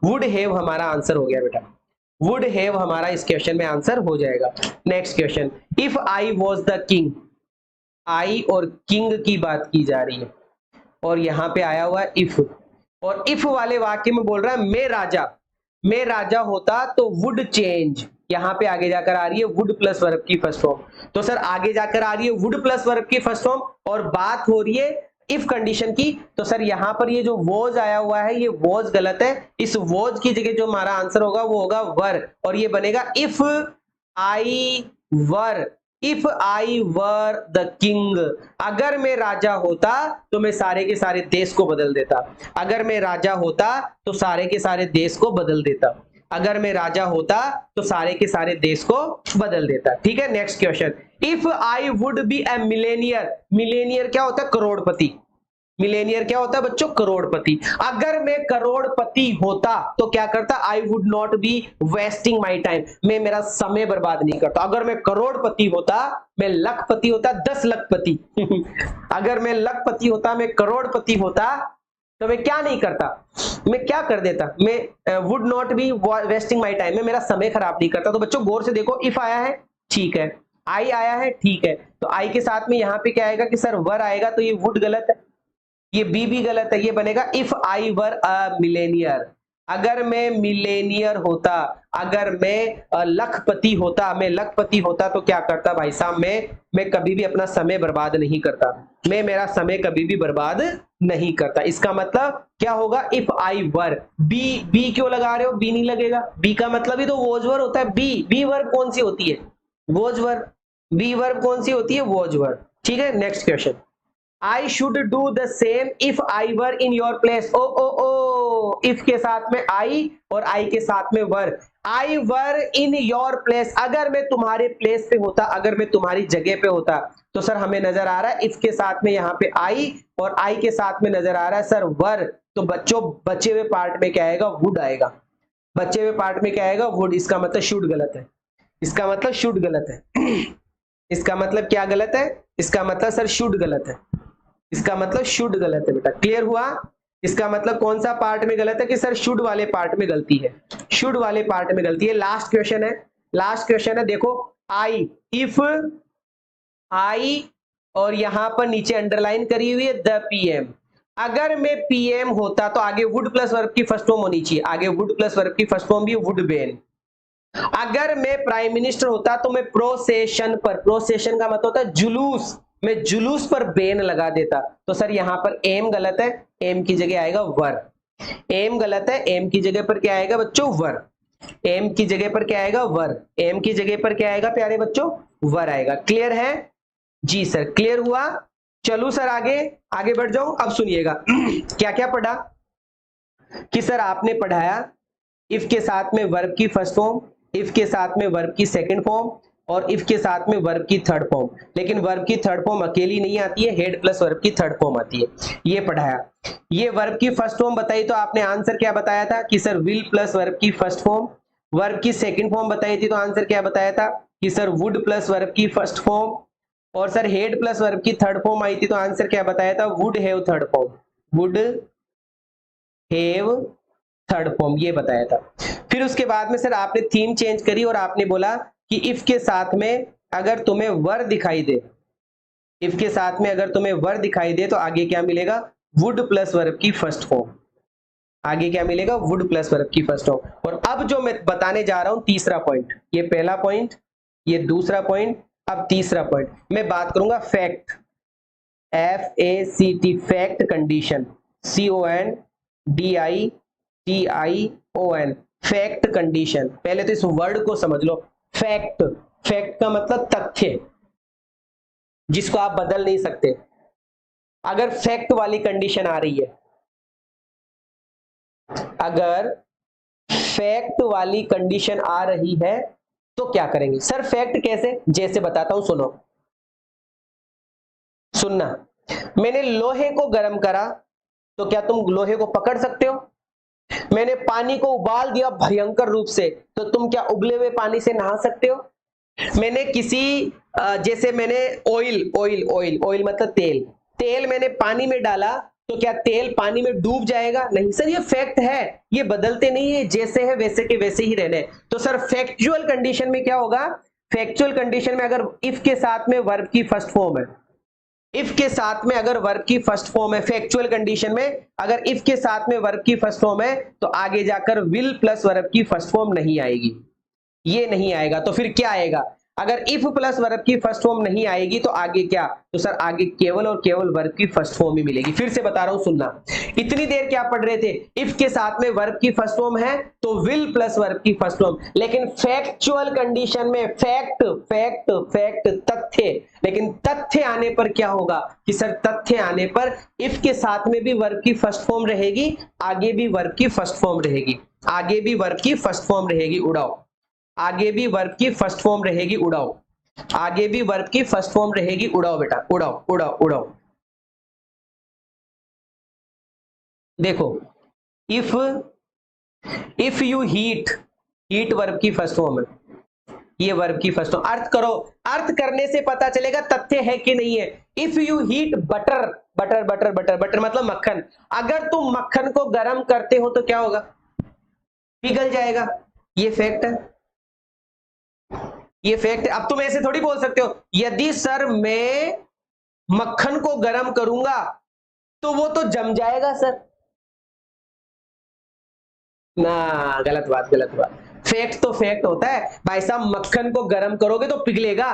A: Would have हमारा आंसर हो गया बेटा, वुड हैव हमारा इस क्वेश्चन में आंसर हो जाएगा। Next question, if I was the king, I और किंग की बात की जा रही है और यहां पे आया हुआ है इफ, और इफ वाले वाक्य में बोल रहा है मैं राजा होता तो वुड चेंज, यहाँ पे आगे जाकर आ रही है वुड प्लस वर्ब की फर्स्ट फॉर्म। तो सर आगे जाकर आ रही है वुड प्लस वर्ब की फर्स्ट फॉर्म और बात हो रही है इफ कंडीशन की। तो सर यहां पर ये जो वॉज आया हुआ है ये वॉज गलत है, इस वॉज की जगह जो हमारा आंसर होगा वो होगा वर, और ये बनेगा if I were, if I were the king. अगर मैं राजा होता तो मैं सारे के सारे देश को बदल देता, अगर मैं राजा होता तो सारे के सारे देश को बदल देता, अगर मैं राजा होता तो सारे के सारे देश को बदल देता। ठीक है, next question, if I would be A Millionaire, Millionaire क्या होता है? करोड़पति। मिलेनियर क्या होता है बच्चों? करोड़पति। अगर मैं करोड़पति होता तो क्या करता? I would not be wasting my time, मैं मेरा समय बर्बाद नहीं करता। अगर मैं करोड़पति होता, मैं लखपति होता, 10 लखपति अगर मैं लखपति होता, मैं करोड़पति होता तो मैं क्या नहीं करता? मैं क्या कर देता? मैं would not be wasting my time, मैं मेरा समय खराब नहीं करता। तो बच्चों गौर से देखो, इफ आया है ठीक है, आई आया है ठीक है, तो आई के साथ में यहाँ पे क्या आएगा कि सर वर आएगा, तो ये वुड गलत है, ये बी भी गलत है, ये बनेगा if I were a millionaire. अगर मैं मिलेनियर होता, अगर मैं लखपति होता, मैं लखपति होता तो क्या करता भाई साहब? मैं कभी भी अपना समय बर्बाद नहीं करता, मैं मेरा समय कभी भी बर्बाद नहीं करता। इसका मतलब क्या होगा? If I were. B, B क्यों लगा रहे हो? बी नहीं लगेगा, बी का मतलब ही तो वॉज वर्ब होता है। बी वर्ब कौन सी होती है? Was verb. बी वर्ब कौन सी होती है? Was verb. ठीक है, next question, I should do the same if I were in your place। Oh if के साथ में I और I के साथ में were। I were in your place, अगर मैं तुम्हारे प्लेस पे होता, अगर मैं तुम्हारी जगह पे होता। तो सर हमें नजर आ रहा है if के साथ में यहाँ पे I और I के साथ में नजर आ रहा है सर were। तो बच्चों बचे हुए पार्ट में क्या आएगा? would आएगा। बचे हुए पार्ट में क्या आएगा? would। इसका मतलब should गलत है, इसका मतलब should गलत है इसका मतलब क्या गलत है? इसका मतलब सर should गलत है, इसका मतलब शुड गलत है बेटा। क्लियर हुआ? इसका मतलब कौन सा पार्ट में गलत है? कि सर शुड वाले पार्ट में गलती है, शुड वाले पार्ट में गलती है। लास्ट क्वेश्चन है, लास्ट क्वेश्चन है, देखो आई, इफ आई और यहां पर नीचे अंडरलाइन करी हुई है द पीएम। अगर मैं पीएम होता तो आगे वुड प्लस वर्ब की फर्स्ट फॉर्म होनी चाहिए, आगे वुड प्लस वर्ब की फर्स्ट फॉर्म भी वुड बेन। अगर मैं प्राइम मिनिस्टर होता तो मैं प्रोसेशन पर, प्रोसेशन का मतलब होता है जुलूस, मैं जुलूस पर बैन लगा देता। तो सर यहां पर एम गलत है, एम की जगह आएगा वर। एम गलत है, एम की जगह पर क्या आएगा बच्चों? वर। एम की जगह पर क्या आएगा? वर। एम की जगह पर क्या आएगा प्यारे बच्चों? वर आएगा। क्लियर है? जी सर, क्लियर हुआ। चलो सर आगे बढ़ जाऊं। अब सुनिएगा क्या क्या पढ़ा कि सर आपने पढ़ाया इफ के साथ में वर्ब की फर्स्ट फॉर्म, इफ के साथ में वर्ब की सेकंड फॉर्म और इफ के साथ में वर्ब की थर्ड फॉर्म। लेकिन वर्ब की थर्ड फॉर्म अकेली नहीं आती है, हेड प्लस वर्ब की थर्ड फॉर्म आती है। ये पढ़ाया। ये वर्ब की फर्स्ट फॉर्म बताई तो आपने आंसर क्या बताया था? कि सर विल प्लस वर्ब की फर्स्ट फॉर्म। वर्ब की सेकंड फॉर्म बताई थी तो आंसर क्या बताया था? कि सर वुड प्लस वर्ब की फर्स्ट फॉर्म। और सर हेड प्लस वर्ब की थर्ड फॉर्म आई थी तो आंसर क्या बताया था? Would have third form, would have third form, ये बताया था। फिर उसके बाद में सर आपने थीम चेंज करी और आपने बोला कि इफ के साथ में अगर तुम्हें वर दिखाई दे, इफ के साथ में अगर तुम्हें वर दिखाई दे तो आगे क्या मिलेगा? वुड प्लस वर्ब की फर्स्ट फॉर्म। आगे क्या मिलेगा? वुड प्लस वर्ब की फर्स्ट फॉर्म। और अब जो मैं बताने जा रहा हूं तीसरा पॉइंट, ये पहला पॉइंट, ये दूसरा पॉइंट, अब तीसरा पॉइंट मैं बात करूंगा fact, FACT, fact condition, CONDITION, fact condition. पहले तो इस वर्ड को समझ लो, फैक्ट। फैक्ट का मतलब तथ्य, जिसको आप बदल नहीं सकते। अगर फैक्ट वाली कंडीशन आ रही है, अगर फैक्ट वाली कंडीशन आ रही है तो क्या करेंगे? सर फैक्ट कैसे? जैसे बताता हूं, सुनो, सुनना। मैंने लोहे को गर्म करा तो क्या तुम लोहे को पकड़ सकते हो? मैंने पानी को उबाल दिया भयंकर रूप से तो तुम क्या उबले हुए पानी से नहा सकते हो? मैंने किसी जैसे मैंने ऑयल मतलब तेल मैंने पानी में डाला तो क्या तेल पानी में डूब जाएगा? नहीं सर, ये फैक्ट है, ये बदलते नहीं है, जैसे है वैसे के वैसे ही रहने। तो सर फैक्चुअल कंडीशन में क्या होगा? फैक्चुअल कंडीशन में अगर इफ के साथ में वर्ब की फर्स्ट फॉर्म है, इफ के साथ में अगर वर्ब की फर्स्ट फॉर्म है, फैक्चुअल कंडीशन में अगर इफ के साथ में वर्ब की फर्स्ट फॉर्म है तो आगे जाकर विल प्लस वर्ब की फर्स्ट फॉर्म नहीं आएगी। ये नहीं आएगा। तो फिर क्या आएगा? अगर इफ प्लस वर्ब की फर्स्ट फॉर्म नहीं आएगी तो आगे क्या? तो सर आगे केवल और केवल वर्ब की फर्स्ट फॉर्म ही मिलेगी। फिर से बता रहा हूं, सुनना। इतनी देर क्या पढ़ रहे थे? इफ के साथ में वर्ब की फर्स्ट फॉर्म है तो विल प्लस वर्ब की फर्स्ट फॉर्म, लेकिन फैक्चुअल कंडीशन में फैक्ट फैक्ट फैक्ट तथ्य, लेकिन तथ्य आने पर क्या होगा कि सर तथ्य आने पर इफ के साथ में भी वर्ब की फर्स्ट फॉर्म रहेगी, आगे भी वर्ब की फर्स्ट फॉर्म रहेगी, आगे भी वर्ब की फर्स्ट फॉर्म रहेगी। उड़ाओ, आगे भी वर्ब की फर्स्ट फॉर्म रहेगी। उड़ाओ, आगे भी वर्ब की फर्स्ट फॉर्म रहेगी। उड़ाओ बेटा, उड़ाओ उड़ाओ उड़ाओ। देखो, if you heat, heat verb की फर्स्ट फॉर्म है, ये वर्ब की फर्स्ट फॉर्म। अर्थ करो, अर्थ करने से पता चलेगा तथ्य है कि नहीं है। If you heat butter, butter butter butter butter मतलब मक्खन, अगर तुम मक्खन को गर्म करते हो तो क्या होगा? पिघल जाएगा। ये फैक्ट है, ये फैक्ट है। अब तुम ऐसे थोड़ी बोल सकते हो यदि सर मैं मक्खन को गर्म करूंगा तो वो तो जम जाएगा सर। ना, गलत बात, गलत बात। फैक्ट तो फैक्ट होता है भाई साहब। मक्खन को गर्म करोगे तो पिघलेगा,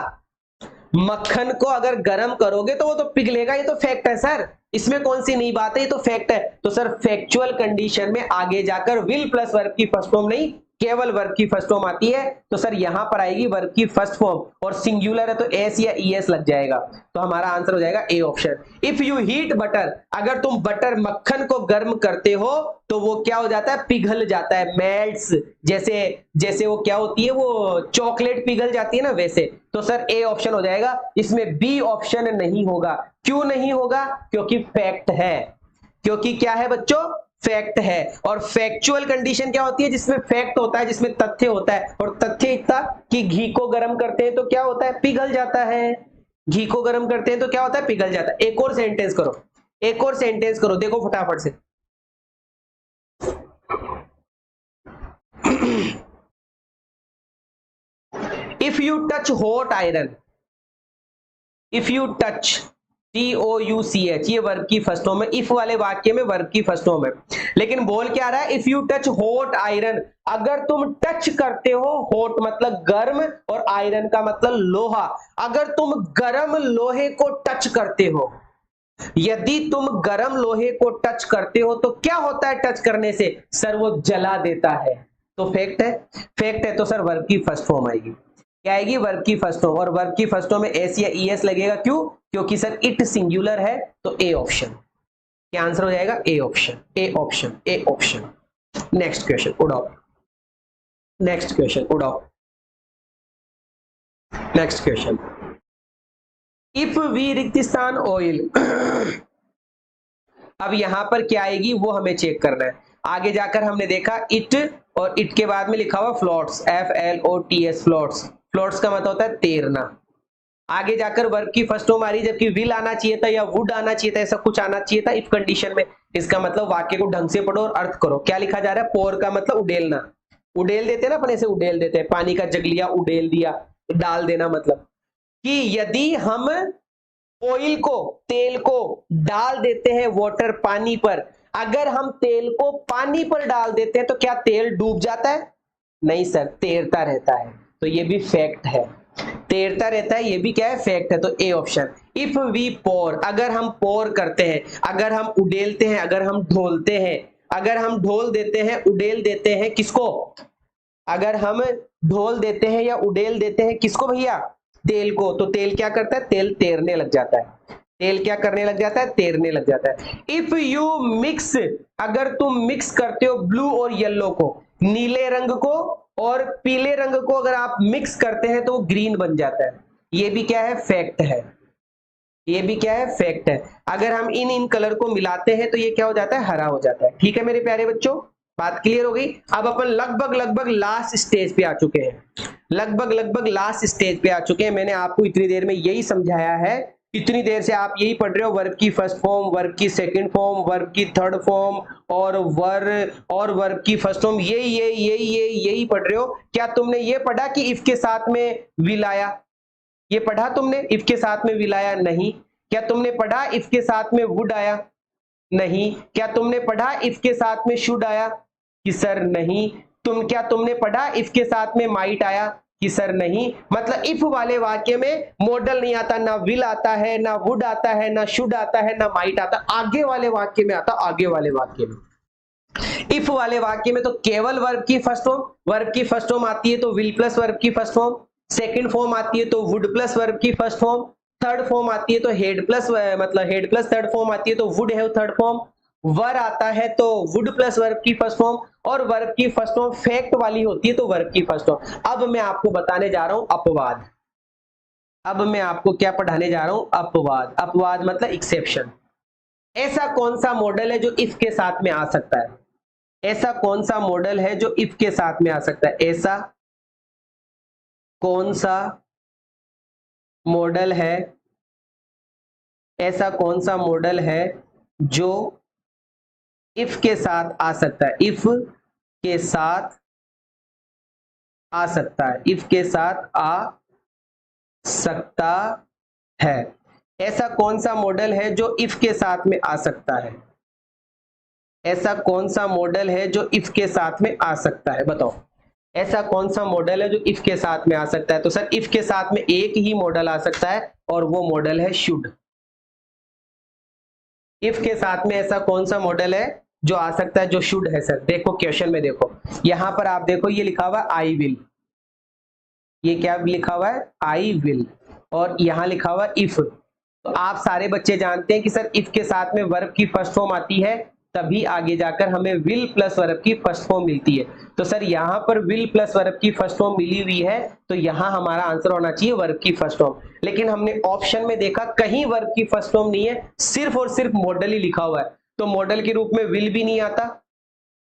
A: मक्खन को अगर गर्म करोगे तो वो तो पिघलेगा, ये तो फैक्ट है सर। इसमें कौन सी नई बात है, ये तो फैक्ट है। तो सर फैक्चुअल कंडीशन में आगे जाकर विल प्लस वर्ब की फर्स्ट फॉर्म नहीं, केवल वर्ब की फर्स्ट फॉर्म आती है। तो सर यहां पर आएगी वर्ब की फर्स्ट फॉर्म और सिंगुलर है तो एस या ईएस लग जाएगा। तो हमारा आंसर हो जाएगा A option. If you heat butter, अगर तुम बटर मक्खन को गर्म करते हो तो वो क्या हो जाता है? पिघल जाता है, मेल्ट्स। जैसे जैसे वो क्या होती है, वो चॉकलेट पिघल जाती है ना, वैसे। तो सर ए ऑप्शन हो जाएगा। इसमें बी ऑप्शन नहीं होगा। क्यों नहीं होगा? क्योंकि फैक्ट है। क्योंकि क्या है बच्चों? फैक्ट है। और फैक्चुअल कंडीशन क्या होती है? जिसमें फैक्ट होता है, जिसमें तथ्य होता है। और तथ्य इतना कि घी को गर्म करते हैं तो क्या होता है? पिघल जाता है। घी को गर्म करते हैं तो क्या होता है? पिघल जाता है। एक और सेंटेंस करो, एक और सेंटेंस करो, देखो फटाफट से। If you touch hot iron, if you touch, TOUCH, ये वर्ब की फर्स्ट फॉर्म है। इफ वाले वाक्य में वर्ब की फर्स्ट फॉर्म है, लेकिन बोल क्या रहा है? If you touch hot iron, अगर तुम टच करते हो, हॉट मतलब गर्म और आयरन का मतलब लोहा, अगर तुम गर्म लोहे को टच करते हो, यदि तुम गर्म लोहे को टच करते हो तो क्या होता है? टच करने से सर वो जला देता है। तो फैक्ट है, फैक्ट है। तो सर वर्ब की फर्स्ट फॉर्म आएगी, क्या आएगी? वर्ब की फर्स्ट फॉर्म। और वर्ब की फर्स्ट फॉर्म में एस या ईएस लगेगा। क्यों? क्योंकि सर इट सिंगुलर है। तो ए ऑप्शन, क्या आंसर हो जाएगा? A option, A option, A option. Next question उड़ाओ, नेक्स्ट क्वेश्चन उड़ाओ, नेक्स्ट क्वेश्चन। इफ वी रिक्तिस्थान ऑयल, अब यहां पर क्या आएगी वो हमें चेक करना है। आगे जाकर हमने देखा इट, और इट के बाद में लिखा हुआ फ्लोट्स, FLOTS, फ्लोट्स। फ्लोट्स का मतलब होता है तैरना। आगे जाकर वर्ब की फर्स्ट फॉर्म आ रही, जबकि विल आना चाहिए था या वुड आना चाहिए था, ऐसा कुछ आना चाहिए था इफ कंडीशन में। इसका मतलब वाक्य को ढंग से पढ़ो और अर्थ करो। क्या लिखा जा रहा है? पोर का मतलब उडेलना, उडेल देते ना अपन, ऐसे उडेल देते हैं, पानी का जग लिया, उडेल दिया, डाल देना। मतलब कि यदि हम ऑयल को, तेल को डाल देते हैं वाटर, पानी पर, अगर हम तेल को पानी पर डाल देते हैं तो क्या तेल डूब जाता है? नहीं सर, तैरता रहता है। तो ये भी फैक्ट है, तैरता रहता है, ये भी क्या है? फैक्ट है। तो A option. If we pour, अगर हम पोर करते हैं, अगर हम उडेलते हैं, अगर हम ढोलते हैं, अगर हम ढोल देते हैं, उडेल देते हैं, किसको? अगर हम ढोल देते हैं या उडेल देते हैं, किसको भैया? तेल को। तो तेल क्या करता है? तेल तैरने लग जाता है। तेल क्या करने लग जाता है? तैरने लग जाता है। इफ यू मिक्स, अगर तुम मिक्स करते हो ब्लू और येलो को, नीले रंग को और पीले रंग को अगर आप मिक्स करते हैं तो वो ग्रीन बन जाता है। ये भी क्या है? फैक्ट है। ये भी क्या है? फैक्ट है। अगर हम इन कलर को मिलाते हैं तो ये क्या हो जाता है? हरा हो जाता है। ठीक है मेरे प्यारे बच्चों, बात क्लियर हो गई। अब अपन लगभग लगभग लास्ट स्टेज पे आ चुके हैं, लगभग लगभग लास्ट स्टेज पे आ चुके हैं। मैंने आपको इतनी देर में यही समझाया है, इतनी देर से आप यही पढ़ रहे हो, वर्ब की फर्स्ट फॉर्म, वर्ब की सेकंड फॉर्म, वर्ब की थर्ड फॉर्म और वर्ब की फर्स्ट फॉर्म, यही पढ़ रहे हो। क्या तुमने ये पढ़ा कि इफ के साथ में विल आया? ये पढ़ा तुमने? इफ के साथ में विल आया? नहीं। क्या तुमने पढ़ा इफ के साथ में वुड आया? नहीं। क्या तुमने पढ़ा इफ के साथ में शुड आया? कि सर नहीं। तुमने पढ़ा इफ के साथ में माइट आया कि सर नहीं, मतलब इफ वाले वाक्य में मॉडल नहीं आता, ना विल आता है, ना वुड आता है, ना शुड आता है, ना माइट आता, आगे वाले वाक्य में आता। आगे वाले वाक्य में इफ वाले वाक्य में तो केवल वर्ब की फर्स्ट फॉर्म आती है तो विल प्लस वर्ब की फर्स्ट फॉर्म, सेकंड फॉर्म आती है तो वुड प्लस वर्ब की फर्स्ट फॉर्म, थर्ड फॉर्म आती है तो हेड प्लस थर्ड फॉर्म आती है तो वुड हैव थर्ड फॉर्म, वर आता है तो वुड प्लस वर्ब की फर्स्ट फॉर्म, और वर्ब की फर्स्ट फॉर्म फैक्ट वाली होती है तो वर्ब की फर्स्ट फॉर्म। अब मैं आपको बताने जा रहा हूं अपवाद। अब मैं आपको क्या पढ़ाने जा रहा हूं? अपवाद। अपवाद मतलब एक्सेप्शन। ऐसा कौन सा मॉडल है जो इफ के साथ में आ सकता है? ऐसा कौन सा मॉडल है जो इफ के साथ में आ सकता है? ऐसा कौन सा मॉडल है, ऐसा कौन सा मॉडल है जो इफ के साथ आ सकता है? इफ के साथ आ सकता है, इफ के साथ आ सकता है। ऐसा कौन सा मॉडल है जो इफ के साथ में आ सकता है? ऐसा कौन सा मॉडल है जो इफ के साथ में आ सकता है? बताओ, ऐसा कौन सा मॉडल है जो इफ के साथ में आ सकता है? तो सर इफ के साथ में एक ही मॉडल आ सकता है और वो मॉडल है शुड। इफ के साथ में ऐसा कौन सा मॉडल है जो आ सकता है जो शुड है? सर देखो क्वेश्चन में, देखो यहां पर आप देखो ये लिखा हुआ है आई विल, ये क्या लिखा हुआ है? आई विल, और यहां लिखा हुआ है इफ। तो आप सारे बच्चे जानते हैं कि सर इफ के साथ में वर्ब की फर्स्ट फॉर्म आती है तभी आगे जाकर हमें विल प्लस वर्ब की फर्स्ट फॉर्म मिलती है। तो सर यहां पर विल प्लस वर्ब की फर्स्ट फॉर्म मिली हुई है तो यहां हमारा आंसर होना चाहिए वर्ब की फर्स्ट फॉर्म। लेकिन हमने ऑप्शन में देखा कहीं वर्ब की फर्स्ट फॉर्म नहीं है, सिर्फ और सिर्फ मॉडल ही लिखा हुआ है। तो मॉडल के रूप में विल भी नहीं आता,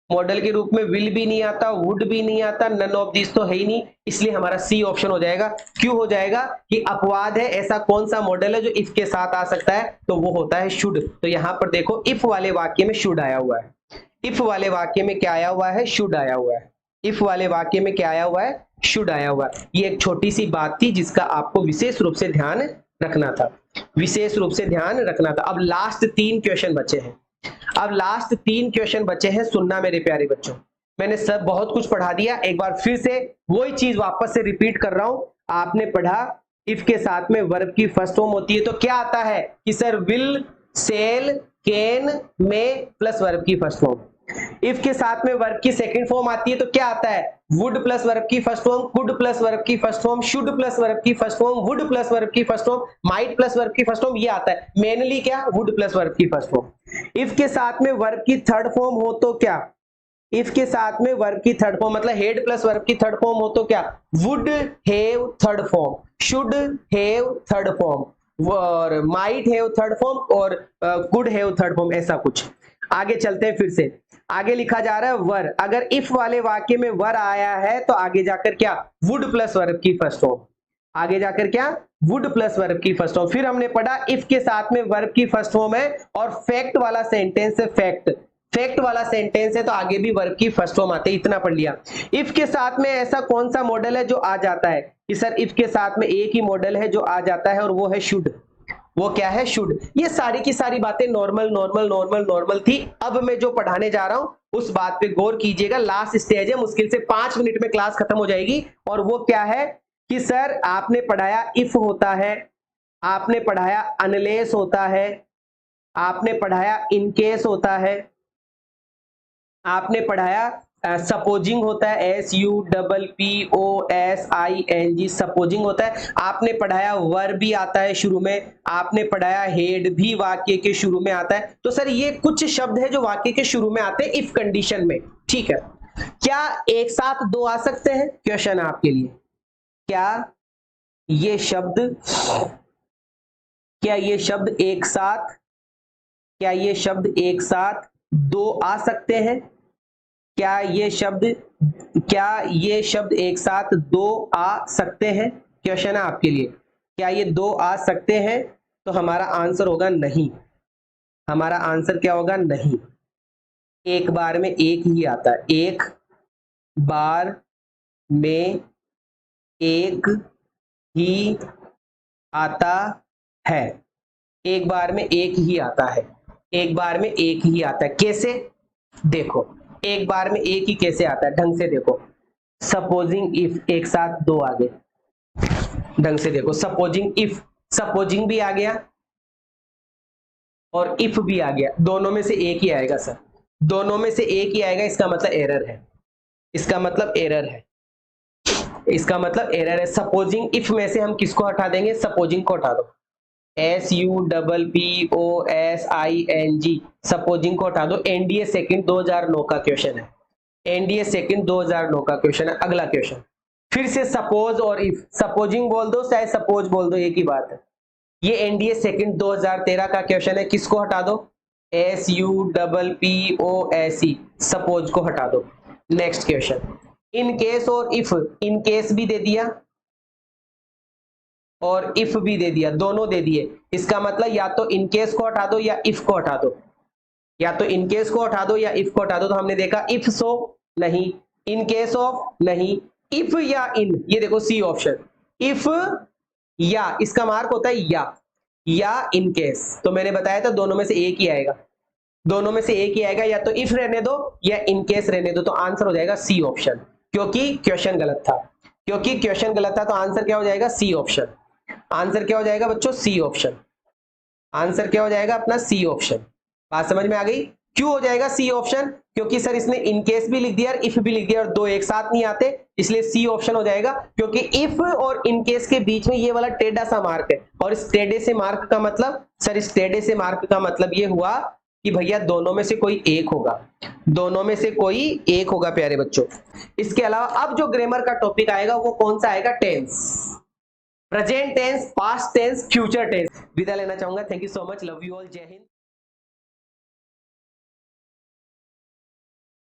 A: मॉडल के रूप में विल भी नहीं आता, वुड भी नहीं आता, नन ऑफ दिस तो है ही नहीं, इसलिए हमारा सी ऑप्शन हो जाएगा। क्यों हो जाएगा? कि अपवाद है, ऐसा कौन सा मॉडल है जो इफ के साथ आ सकता है? तो वो होता है शुड। तो यहां पर देखो इफ वाले वाक्य में शुड आया हुआ है, इफ वाले वाक्य में क्या आया हुआ है? शुड आया हुआ है। इफ वाले वाक्य में क्या आया हुआ है? शुड आया हुआ है। ये एक छोटी सी बात थी जिसका आपको विशेष रूप से ध्यान रखना था, विशेष रूप से ध्यान रखना था। अब लास्ट 3 क्वेश्चन बचे हैं, अब लास्ट 3 क्वेश्चन बचे हैं। सुनना मेरे प्यारे बच्चों, मैंने सब बहुत कुछ पढ़ा दिया, एक बार फिर से वही चीज वापस से रिपीट कर रहा हूं। आपने पढ़ा इफ के साथ में वर्ब की फर्स्ट फॉर्म होती है तो क्या आता है कि sir will, shall, can, may plus verb की फर्स्ट फॉर्म। इफ के साथ में वर्ब की सेकंड फॉर्म आती है तो क्या आता है? वुड प्लस वर्ब की first form, could plus verb की first form, should plus verb की first form, would plus verb की first form, might plus verb की फर्स्ट फॉर्म, ये आता है। मेनली क्या? वुड प्लस वर्ब की फर्स्ट फॉर्म। इफ के साथ में वर्ब की थर्ड फॉर्म हो तो क्या? इफ के साथ में वर्ब की थर्ड फॉर्म मतलब हेड प्लस वर्ब की थर्ड फॉर्म हो तो क्या? Would have third form, should have third form, और माइट हैव थर्ड फॉर्म, और कुड हैव थर्ड फॉर्म, ऐसा कुछ। आगे चलते हैं, फिर से आगे लिखा जा रहा है वर। अगर इफ वाले वाक्य में वर आया है तो आगे जाकर क्या? वुड प्लस वर्ब की फर्स्ट फॉर्म, आगे जाकर क्या? वुड प्लस वर्ब की फर्स्ट फॉर्म। फिर हमने पढ़ा इफ के साथ में वर्ब की फर्स्ट फॉर्म है और फैक्ट वाला सेंटेंस है, फैक्ट वाला सेंटेंस है तो आगे भी वर्ब की फर्स्ट फॉर्म आते, इतना पढ़ लिया। इफ के साथ में ऐसा कौन सा मॉडल है जो आ जाता है कि सर इफ के साथ में एक ही मॉडल है जो आ जाता है और वो है शुड। वो क्या है? शुड। ये सारी की सारी बातें नॉर्मल नॉर्मल नॉर्मल नॉर्मल थी। अब मैं जो पढ़ाने जा रहा हूं उस बात पे गौर कीजिएगा, लास्ट स्टेज है, मुश्किल से 5 मिनट में क्लास खत्म हो जाएगी। और वो क्या है कि सर आपने पढ़ाया इफ होता है, आपने पढ़ाया अनलेस होता है, आपने पढ़ाया इनकेस होता है, आपने पढ़ाया सपोजिंग होता है, SUPPOSING सपोजिंग होता है, आपने पढ़ाया वर भी आता है शुरू में, आपने पढ़ाया हेड भी वाक्य के शुरू में आता है। तो सर ये कुछ शब्द है जो वाक्य के शुरू में आते हैं इफ कंडीशन में, ठीक है। क्या एक साथ 2 आ सकते हैं? क्वेश्चन है आपके लिए, क्या ये शब्द एक साथ, क्या ये शब्द एक साथ 2 आ सकते हैं? क्या ये शब्द एक साथ 2 आ सकते हैं? क्वेश्चन है आपके लिए, क्या ये 2 आ सकते हैं? तो हमारा आंसर होगा नहीं। हमारा आंसर क्या होगा? नहीं। एक बार में एक ही आता है, एक बार में एक ही आता है, एक बार में एक ही आता है, एक बार में एक ही आता है। कैसे? देखो एक बार में एक ही कैसे आता है, ढंग से देखो। सपोजिंग इफ, एक साथ दो आ गए, ढंग से देखो। सपोजिंग इफ, सपोजिंग भी आ गया और इफ भी आ गया, दोनों में से एक ही आएगा सर, दोनों में से एक ही आएगा, इसका मतलब एरर है, इसका मतलब एरर है, इसका मतलब एरर है। सपोजिंग इफ में से हम किसको हटा देंगे, सपोजिंग को हटा दो, SUPPOSING, सपोजिंग को हटा दो। एनडीए सेकंड 2009 का क्वेश्चन है, एनडीए सेकंड 2009 का क्वेश्चन है। अगला क्वेश्चन फिर से सपोज और इफ, सपोजिंग बोल दो चाहे सपोज बोल दो, एक ही बात है। ये एनडीए सेकंड 2013 का क्वेश्चन है, किसको हटा दो, SUPPOSE, सपोज को हटा दो। नेक्स्ट क्वेश्चन, इन केस और इफ, इन केस भी दे दिया और इफ भी दे दिया, दोनों दे दिए। इसका मतलब या तो इन केस को हटा दो या इफ को हटा दो, या तो इन केस को हटा दो या इफ को हटा दो। तो हमने देखा इफ सो नहीं, इन केस ऑफ नहीं, इफ या इन, ये देखो सी ऑप्शन, इफ या, इसका मार्क होता है या इन केस। तो मैंने बताया था दोनों में से एक ही आएगा, दोनों में से एक ही आएगा, या तो इफ रहने दो या इन केस रहने दो। तो आंसर हो जाएगा सी ऑप्शन, क्योंकि क्वेश्चन गलत था, क्योंकि क्वेश्चन गलत था। तो आंसर क्या हो जाएगा, सी ऑप्शन। आंसर क्या हो जाएगा बच्चों, सी ऑप्शन। आंसर क्या हो जाएगा अपना, सी ऑप्शन। बात समझ में आ गई, क्यों हो जाएगा सी ऑप्शन, क्योंकि सर इसने इन केस भी लिख दिया और इफ भी लिख दिया और दो एक साथ नहीं आते, इसलिए सी ऑप्शन हो जाएगा। क्योंकि इफ और इन केस के बीच में ये वाला टेढ़ा सा मार्क है, और इस टेढ़े से मार्क का मतलब, सर इस टेढ़े से मार्क का मतलब ये हुआ कि भैया दोनों में से कोई एक होगा, दोनों में से कोई एक होगा प्यारे बच्चों। इसके अलावा अब जो ग्रामर का टॉपिक आएगा वो कौन सा आएगा, tense, present tense, past tense, future tense. विदा लेना चाहूंगा, thank you so much, love you all, जय हिंद।